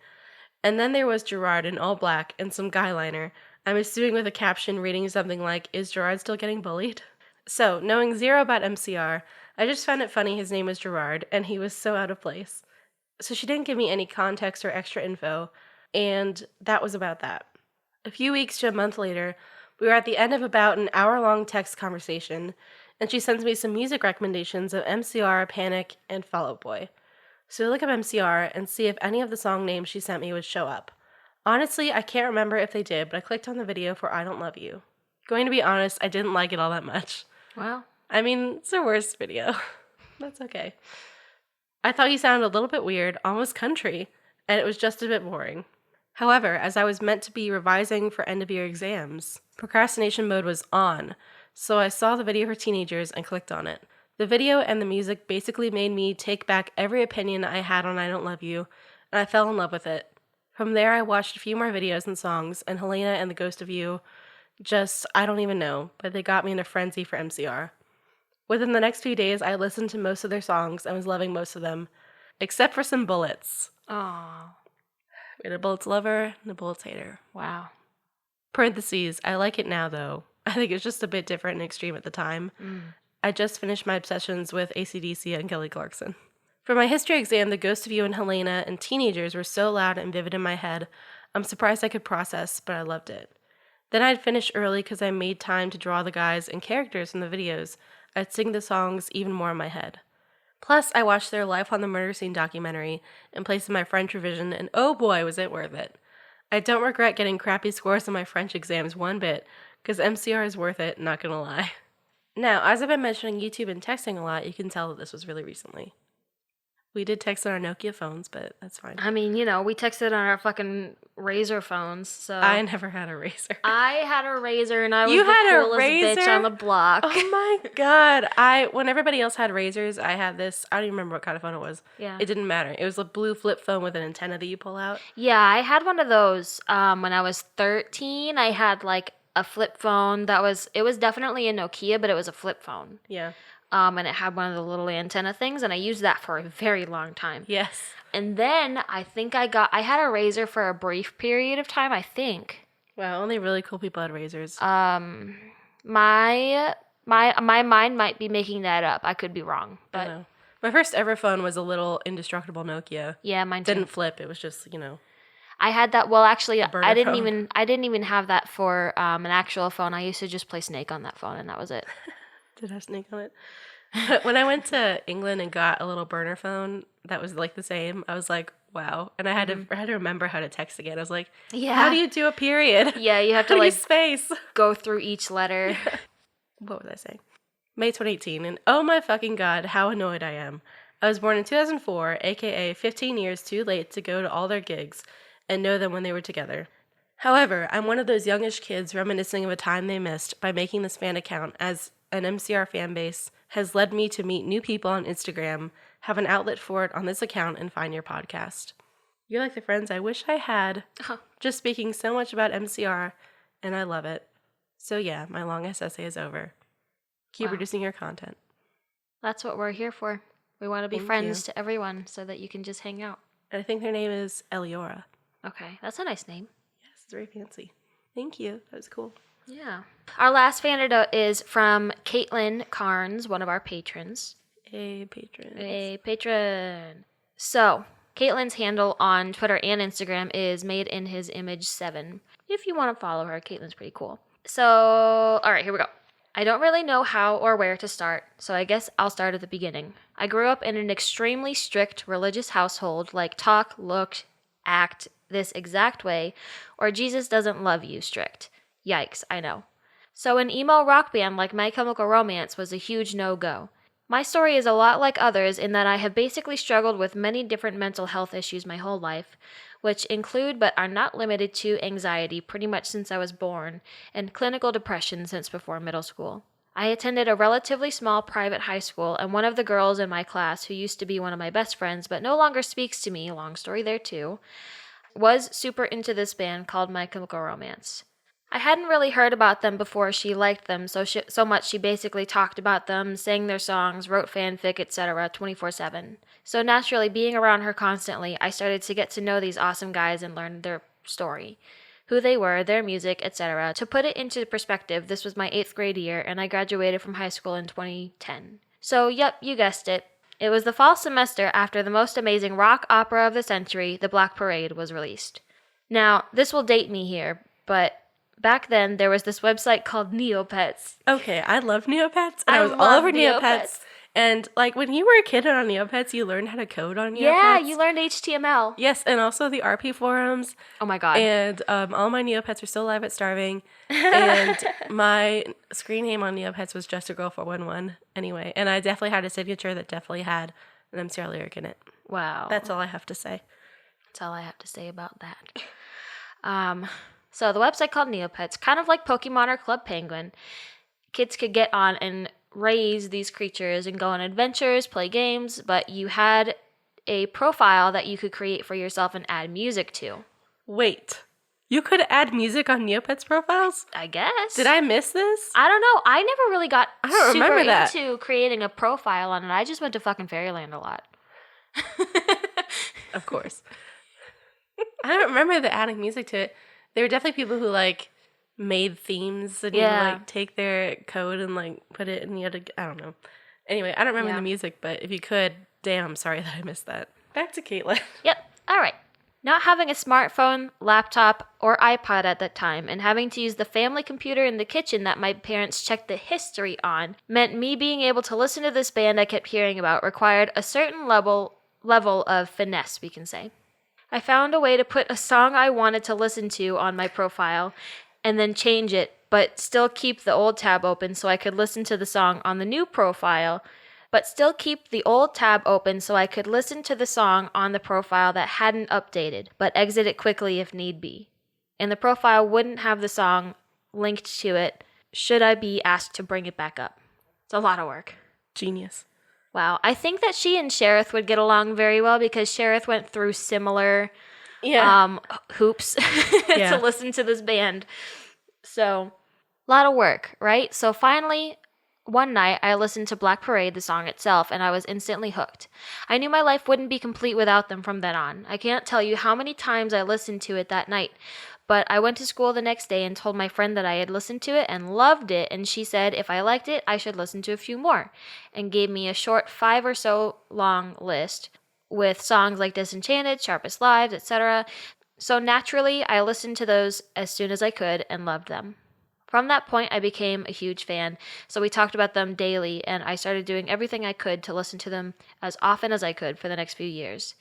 And then there was Gerard in all black and some guy liner, I'm assuming with a caption reading something like, Is Gerard still getting bullied? So, knowing zero about MCR, I just found it funny his name was Gerard, and he was so out of place. So she didn't give me any context or extra info, and that was about that. A few weeks to a month later, we were at the end of about an hour-long text conversation, and she sends me some music recommendations of MCR, Panic, and Fall Out Boy. So I look up MCR and see if any of the song names she sent me would show up. Honestly, I can't remember if they did, but I clicked on the video for I Don't Love You. Going to be honest, I didn't like it all that much. Wow. I mean, it's their worst video. That's okay. I thought he sounded a little bit weird, almost country, and it was just a bit boring. However, as I was meant to be revising for end-of-year exams, procrastination mode was on, so I saw the video for teenagers and clicked on it. The video and the music basically made me take back every opinion I had on I Don't Love You, and I fell in love with it. From there, I watched a few more videos and songs, and Helena and the Ghost of You, I don't even know, but they got me in a frenzy for MCR. Within the next few days, I listened to most of their songs and was loving most of them, except for some Bullets. Oh, We had a Bullets lover and a Bullets hater. wow. Parentheses, I like it now, though. I think it's just a bit different and extreme at the time. I just finished my obsessions with AC/DC and Kelly Clarkson. For my history exam, the Ghost of You and Helena and Teenagers were so loud and vivid in my head, I'm surprised I could process, but I loved it. Then I'd finish early because I made time to draw the guys and characters in the videos. I'd sing the songs even more in my head. Plus, I watched their Life on the Murder Scene documentary and placed in my French revision, and oh boy, was it worth it. I don't regret getting crappy scores on my French exams one bit, because MCR is worth it, not gonna lie. Now, as I've been mentioning YouTube and texting a lot, you can tell that this was really recently. We did text on our Nokia phones, but that's fine. I mean, we texted on our fucking Razr phones, so... I never had a Razr. I had a Razr, and I was You the had a coolest bitch Razr? on the block. Oh my god. When everybody else had Razrs, I had this, I don't even remember what kind of phone it was. Yeah. It didn't matter. It was a blue flip phone with an antenna that you pull out. Yeah, I had one of those when I was 13. I had, like, a flip phone it was definitely a Nokia, but it was a flip phone. Yeah. And it had one of the little antenna things, and I used that for a very long time. Yes. And then I think I had a Razr for a brief period of time, I think. Wow, only really cool people had Razrs. My mind might be making that up. I could be wrong, I but know. My first ever phone was a little indestructible Nokia. yeah, mine too. Didn't flip. It was just, I had that. Well, actually, burner I didn't phone. even have that for an actual phone. I used to just play Snake on that phone, and that was it. Did have Snake on it. But when I went to England and got a little burner phone that was like the same, I was like, wow. And I had to remember how to text again. I was like, Yeah. how do you do a period? Yeah, you have How to do you like space? go through each letter. What was I saying? May 2018, and oh my fucking god, how annoyed I am. I was born in 2004, aka 15 years too late to go to all their gigs and know them when they were together. However, I'm one of those youngish kids reminiscing of a time they missed by making this fan account, as an MCR fan base has led me to meet new people on Instagram, have an outlet for it on this account, and find your podcast. You're like the friends I wish I had, just speaking so much about MCR, and I love it. So yeah, my long essay is over. Keep Wow. producing your content. That's what we're here for. We want to be Thank friends you. to everyone so that you can just hang out. I think their name is Eliora. Okay, that's a nice name. Yes, it's very fancy. Thank you. That was cool. Yeah. Our last fan anecdote is from Caitlin Carnes, one of our patrons. A patron. A patron. So, Caitlin's handle on Twitter and Instagram is Made in His Image 7. If you want to follow her, Caitlin's pretty cool. So, all right, here we go. I don't really know how or where to start, so I guess I'll start at the beginning. I grew up in an extremely strict religious household, like talk, look, act this exact way, or Jesus doesn't love you strict. Yikes, I know. So an emo rock band like My Chemical Romance was a huge no-go. My story is a lot like others in that I have basically struggled with many different mental health issues my whole life, which include but are not limited to anxiety pretty much since I was born, and clinical depression since before middle school. I attended a relatively small private high school, and one of the girls in my class, who used to be one of my best friends but no longer speaks to me, long story there too, was super into this band called My Chemical Romance. I hadn't really heard about them before she liked them so much she basically talked about them, sang their songs, wrote fanfic, etc. 24/7. So naturally, being around her constantly, I started to get to know these awesome guys and learn their story, who they were, their music, etc. To put it into perspective, this was my 8th grade year, and I graduated from high school in 2010. So, yep, you guessed it. It was the fall semester after the most amazing rock opera of the century, The Black Parade, was released. Now, this will date me here, but back then there was this website called Neopets. Okay, I love Neopets. And I I was all love over Neopets. Neopets. And like when you were a kid on Neopets, you learned how to code on Neopets. Yeah, you learned HTML. Yes, and also the RP forums. Oh my god. And all my Neopets are still alive at starving. And my screen name on Neopets was Just a Girl 411 anyway. And I definitely had a signature that definitely had an MCR lyric in it. Wow. That's all I have to say. That's all I have to say about that. So the website called Neopets, kind of like Pokemon or Club Penguin. Kids could get on and raise these creatures and go on adventures, play games, but you had a profile that you could create for yourself and add music to. Wait, you could add music on Neopets profiles? I guess. Did I miss this? I don't know. I never really got I don't super remember that. into creating a profile on it. I just went to fucking Fairyland a lot. Of course. I don't remember the adding music to it. There were definitely people who like made themes and you would like take their code and like put it and you had to, I don't know. Anyway, I don't remember the music, but if you could, damn, sorry that I missed that. Back to Caitlin. Yep. All right. Not having a smartphone, laptop, or iPod at that time, and having to use the family computer in the kitchen that my parents checked the history on, meant me being able to listen to this band I kept hearing about required a certain level of finesse, we can say. I found a way to put a song I wanted to listen to on my profile, and then change it, but still keep the old tab open so I could listen to the song on the new profile, but still keep the old tab open so I could listen to the song on the profile that hadn't updated, but exit it quickly if need be. And the profile wouldn't have the song linked to it should I be asked to bring it back up. It's a lot of work. Genius. Wow. I think that she and Sherith would get along very well because Sherith went through similar hoops to listen to this band. So, a lot of work, right? So finally, one night, I listened to Black Parade, the song itself, and I was instantly hooked. I knew my life wouldn't be complete without them from then on. I can't tell you how many times I listened to it that night, but I went to school the next day and told my friend that I had listened to it and loved it, and she said if I liked it, I should listen to a few more, and gave me a short 5 or so long list with songs like Disenchanted, Sharpest Lives, etc. So naturally, I listened to those as soon as I could and loved them. From that point, I became a huge fan, so we talked about them daily, and I started doing everything I could to listen to them as often as I could for the next few years.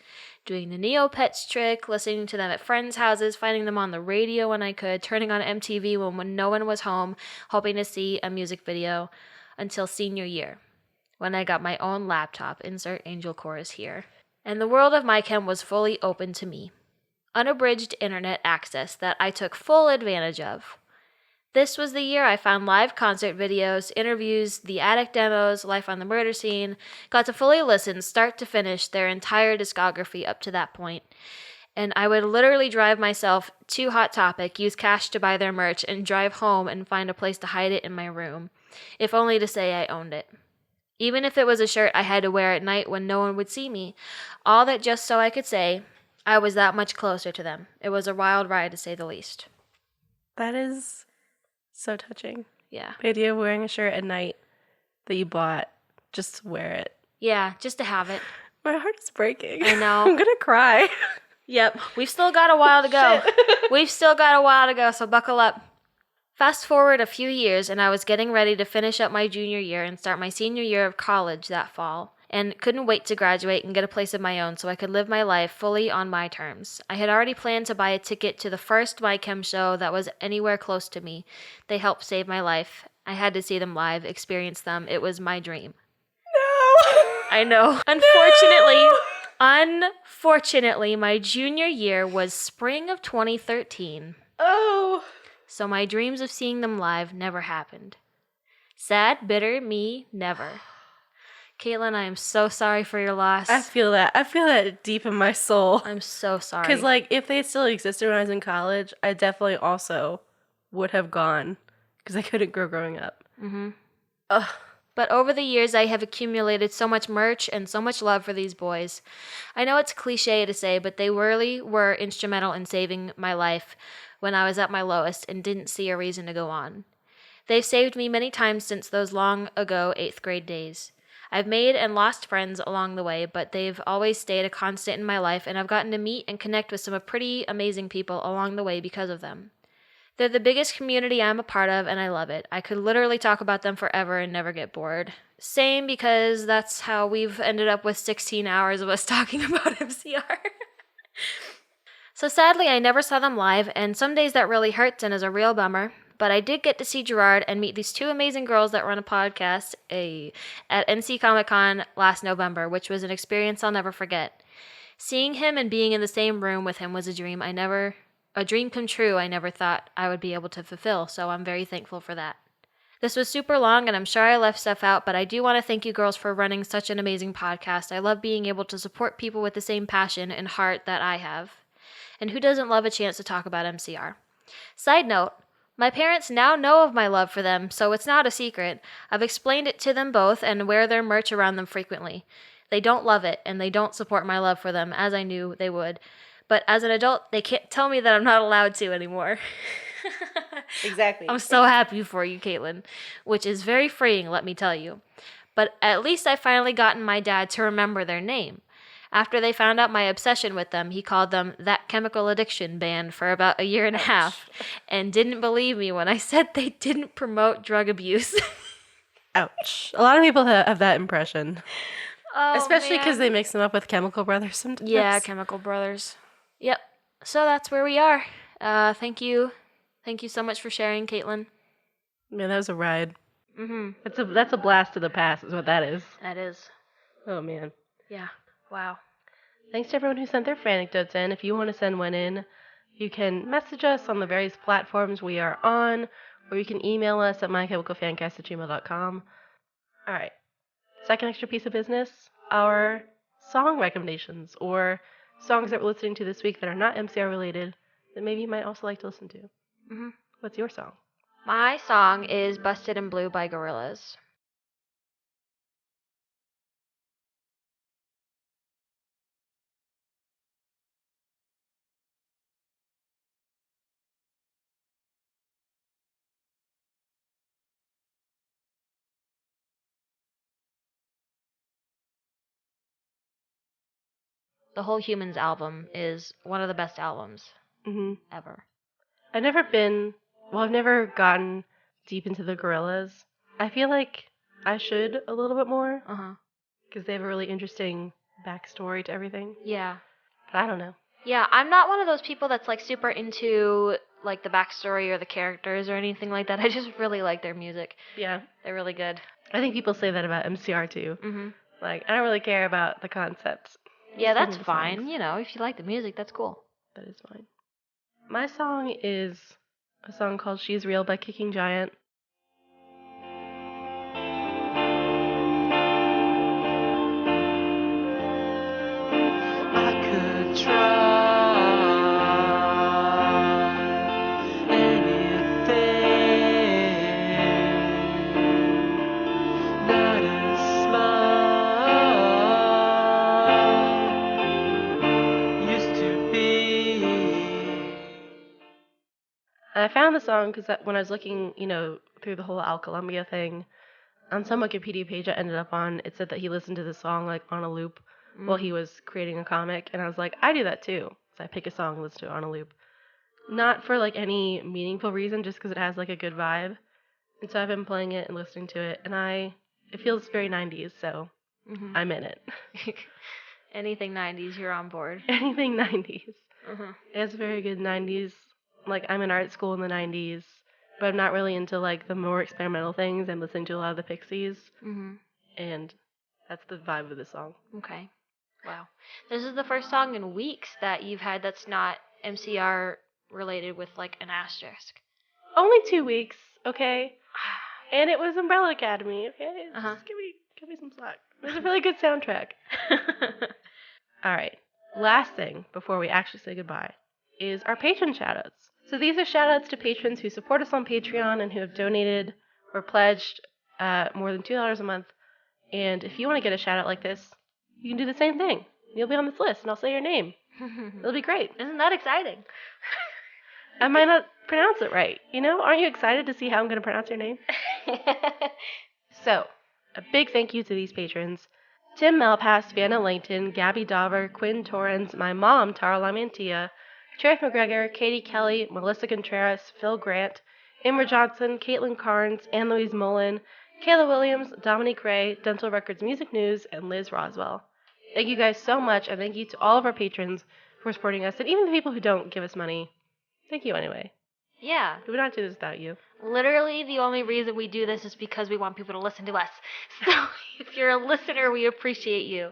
Doing the Neopets trick, listening to them at friends' houses, finding them on the radio when I could, turning on MTV when no one was home, hoping to see a music video, until senior year, when I got my own laptop, insert Angel Chorus here. And the world of My Chem was fully open to me. Unabridged internet access that I took full advantage of. This was the year I found live concert videos, interviews, the Attic demos, Life on the Murder Scene, got to fully listen, start to finish, their entire discography up to that point. And I would literally drive myself to Hot Topic, use cash to buy their merch, and drive home and find a place to hide it in my room, if only to say I owned it. Even if it was a shirt I had to wear at night when no one would see me, all that just so I could say I was that much closer to them. It was a wild ride, to say the least. That is so touching. Yeah. The idea of wearing a shirt at night that you bought, just to wear it. Yeah, just to have it. My heart is breaking. I know. I'm gonna cry. Yep, we've still got a while to go. We've still got a while to go, so buckle up. Fast forward a few years, and I was getting ready to finish up my junior year and start my senior year of college that fall, and couldn't wait to graduate and get a place of my own so I could live my life fully on my terms. I had already planned to buy a ticket to the first My Chem show that was anywhere close to me. They helped save my life. I had to see them live, experience them. It was my dream. No! I know. Unfortunately, my junior year was spring of 2013. Oh! So my dreams of seeing them live never happened. Sad, bitter, me, never. Caitlin, I am so sorry for your loss. I feel that. I feel that deep in my soul. I'm so sorry. Because, like, if they still existed when I was in college, I definitely also would have gone. Because I couldn't grow growing up. Mm-hmm. Ugh. But over the years, I have accumulated so much merch and so much love for these boys. I know it's cliche to say, but they really were instrumental in saving my life when I was at my lowest and didn't see a reason to go on. They've saved me many times since those long ago 8th grade days. I've made and lost friends along the way, but they've always stayed a constant in my life, and I've gotten to meet and connect with some pretty amazing people along the way because of them. They're the biggest community I'm a part of, and I love it. I could literally talk about them forever and never get bored. Same, because that's how we've ended up with 16 hours of us talking about MCR. So sadly, I never saw them live, and some days that really hurts and is a real bummer. But I did get to see Gerard and meet these two amazing girls that run a podcast at NC Comic Con last November, which was an experience I'll never forget. Seeing him and being in the same room with him was a dream come true I never thought I would be able to fulfill, so I'm very thankful for that. This was super long, and I'm sure I left stuff out, but I do want to thank you girls for running such an amazing podcast. I love being able to support people with the same passion and heart that I have. And who doesn't love a chance to talk about MCR? Side note, my parents now know of my love for them, so it's not a secret. I've explained it to them both and wear their merch around them frequently. They don't love it, and they don't support my love for them, as I knew they would. But as an adult, they can't tell me that I'm not allowed to anymore. Exactly. I'm so happy for you, Caitlin, which is very freeing, let me tell you. But at least I finally gotten my dad to remember their name. After they found out my obsession with them, he called them that chemical addiction band for about a year and a half and didn't believe me when I said they didn't promote drug abuse. Ouch. A lot of people have that impression. Oh, Especially because they man. mix them up with Chemical Brothers sometimes. Yeah, Chemical Brothers. Yep. So that's where we are. Thank you. Thank you so much for sharing, Caitlin. Man, that was a ride. Mm-hmm. That's a blast to the past is what that is. That is. Oh, man. Yeah. Wow. Thanks to everyone who sent their fan anecdotes in. If you want to send one in, you can message us on the various platforms we are on, or you can email us at mychemicalfancast@gmail.com. All right. Second extra piece of business, our song recommendations, or songs that we're listening to this week that are not MCR related that maybe you might also like to listen to. Mm-hmm. What's your song? My song is Busted in Blue by Gorillaz. The Whole Humans album is one of the best albums ever. I've never gotten deep into the Gorillas. I feel like I should a little bit more Uh-huh. because they have a really interesting backstory to everything. Yeah. But I don't know. Yeah, I'm not one of those people that's like super into like the backstory or the characters or anything like that. I just really like their music. Yeah. They're really good. I think people say that about MCR too. Mm-hmm. Like, I don't really care about the concepts. Yeah, Just give that's me the fine. songs. You know, if you like the music, that's cool. That is fine. My song is a song called She's Real by Kicking Giant. I could try anything, not a smile used to be. And I found the song because when I was looking, through the whole Al Columbia thing, on some Wikipedia page I ended up on, it said that he listened to the song like on a loop while he was creating a comic, and I was like, I do that too. So I pick a song and listen to it on a loop. Not for like any meaningful reason, just because it has like a good vibe. And so I've been playing it and listening to it, and it feels very 90s, so I'm in it. Anything 90s, you're on board. Anything 90s. Uh-huh. It has very good 90s. Like, I'm in art school in the 90s, but I'm not really into like the more experimental things. I'm listening to a lot of the Pixies, and that's the vibe of the song. Okay. Wow. This is the first song in weeks that you've had that's not MCR related with like an asterisk. Only 2 weeks, okay? And it was Umbrella Academy, okay? Just give me some slack. It was a really good soundtrack. All right. Last thing before we actually say goodbye is our patron shoutouts. So these are shoutouts to patrons who support us on Patreon and who have donated or pledged more than $2 a month. And if you want to get a shoutout like this, you can do the same thing. You'll be on this list, and I'll say your name. It'll be great. Isn't that exciting? I might not pronounce it right. Aren't you excited to see how I'm going to pronounce your name? So, a big thank you to these patrons. Tim Malpass, Vienna Langton, Gabby Dauber, Quinn Torrens, my mom, Tara Lamantia, Sheriff McGregor, Katie Kelly, Melissa Contreras, Phil Grant, Amber Johnson, Caitlin Carnes, Anne-Louise Mullen, Kayla Williams, Dominique Ray, Dental Records Music News, and Liz Roswell. Thank you guys so much, and thank you to all of our patrons for supporting us, and even the people who don't give us money. Thank you anyway. Yeah. We would not do this without you. Literally, the only reason we do this is because we want people to listen to us. So, if you're a listener, we appreciate you.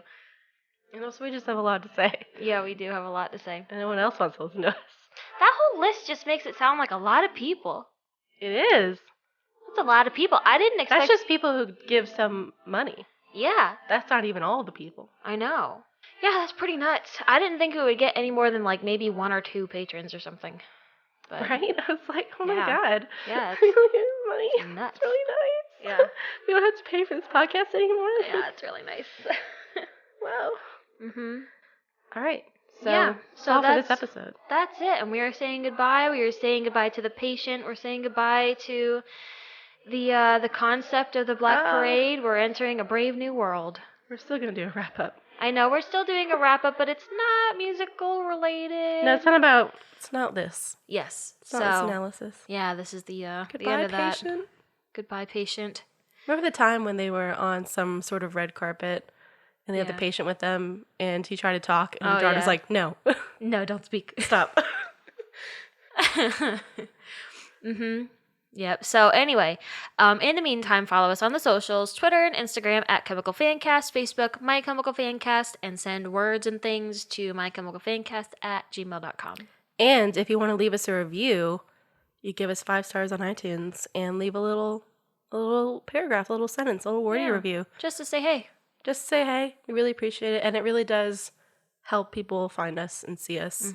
And also, we just have a lot to say. Yeah, we do have a lot to say. And no one else wants to listen to us. That whole list just makes it sound like a lot of people. It is. That's a lot of people. I didn't expect... That's just people who give some money. Yeah. That's not even all the people. I know. Yeah, that's pretty nuts. I didn't think it would get any more than like maybe 1 or 2 patrons or something. But right? I was like, oh my yeah. god. Yeah, it's, we don't get money. it's nuts. It's really nice. Yeah. We don't have to pay for this podcast anymore. Yeah, it's really nice. Wow. All right. So, yeah, that's all for this episode. That's it. And we are saying goodbye. We are saying goodbye to the patient. We're saying goodbye to the concept of the Black Parade. We're entering a brave new world. We're still gonna do a wrap up. I know we're still doing a wrap up, but it's not musical related. No, it's not this. Yes. It's not this So analysis. yeah, this is the end Goodbye, of that. patient. Goodbye, patient. Remember the time when they were on some sort of red carpet and they had the Yeah. patient with them and he tried to talk and Oh, Jordan was yeah. like, no, No, don't speak. stop. Yep. So anyway, in the meantime, follow us on the socials, Twitter and Instagram at Chemical Fancast, Facebook, My Chemical Fancast, and send words and things to mychemicalfancast@gmail.com. And if you want to leave us a review, you give us 5 stars on iTunes and leave a little paragraph, a little sentence, a little wordy Yeah. review. Just to say hey. Just say hey. We really appreciate it. And it really does help people find us and see us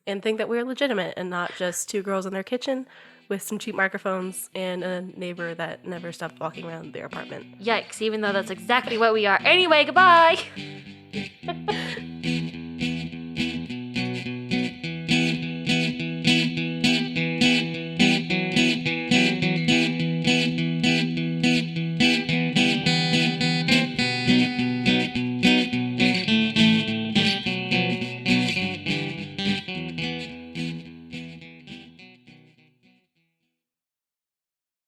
and think that we're legitimate and not just 2 girls in their kitchen with some cheap microphones and a neighbor that never stopped walking around their apartment. Yikes, even though that's exactly what we are. Anyway, goodbye.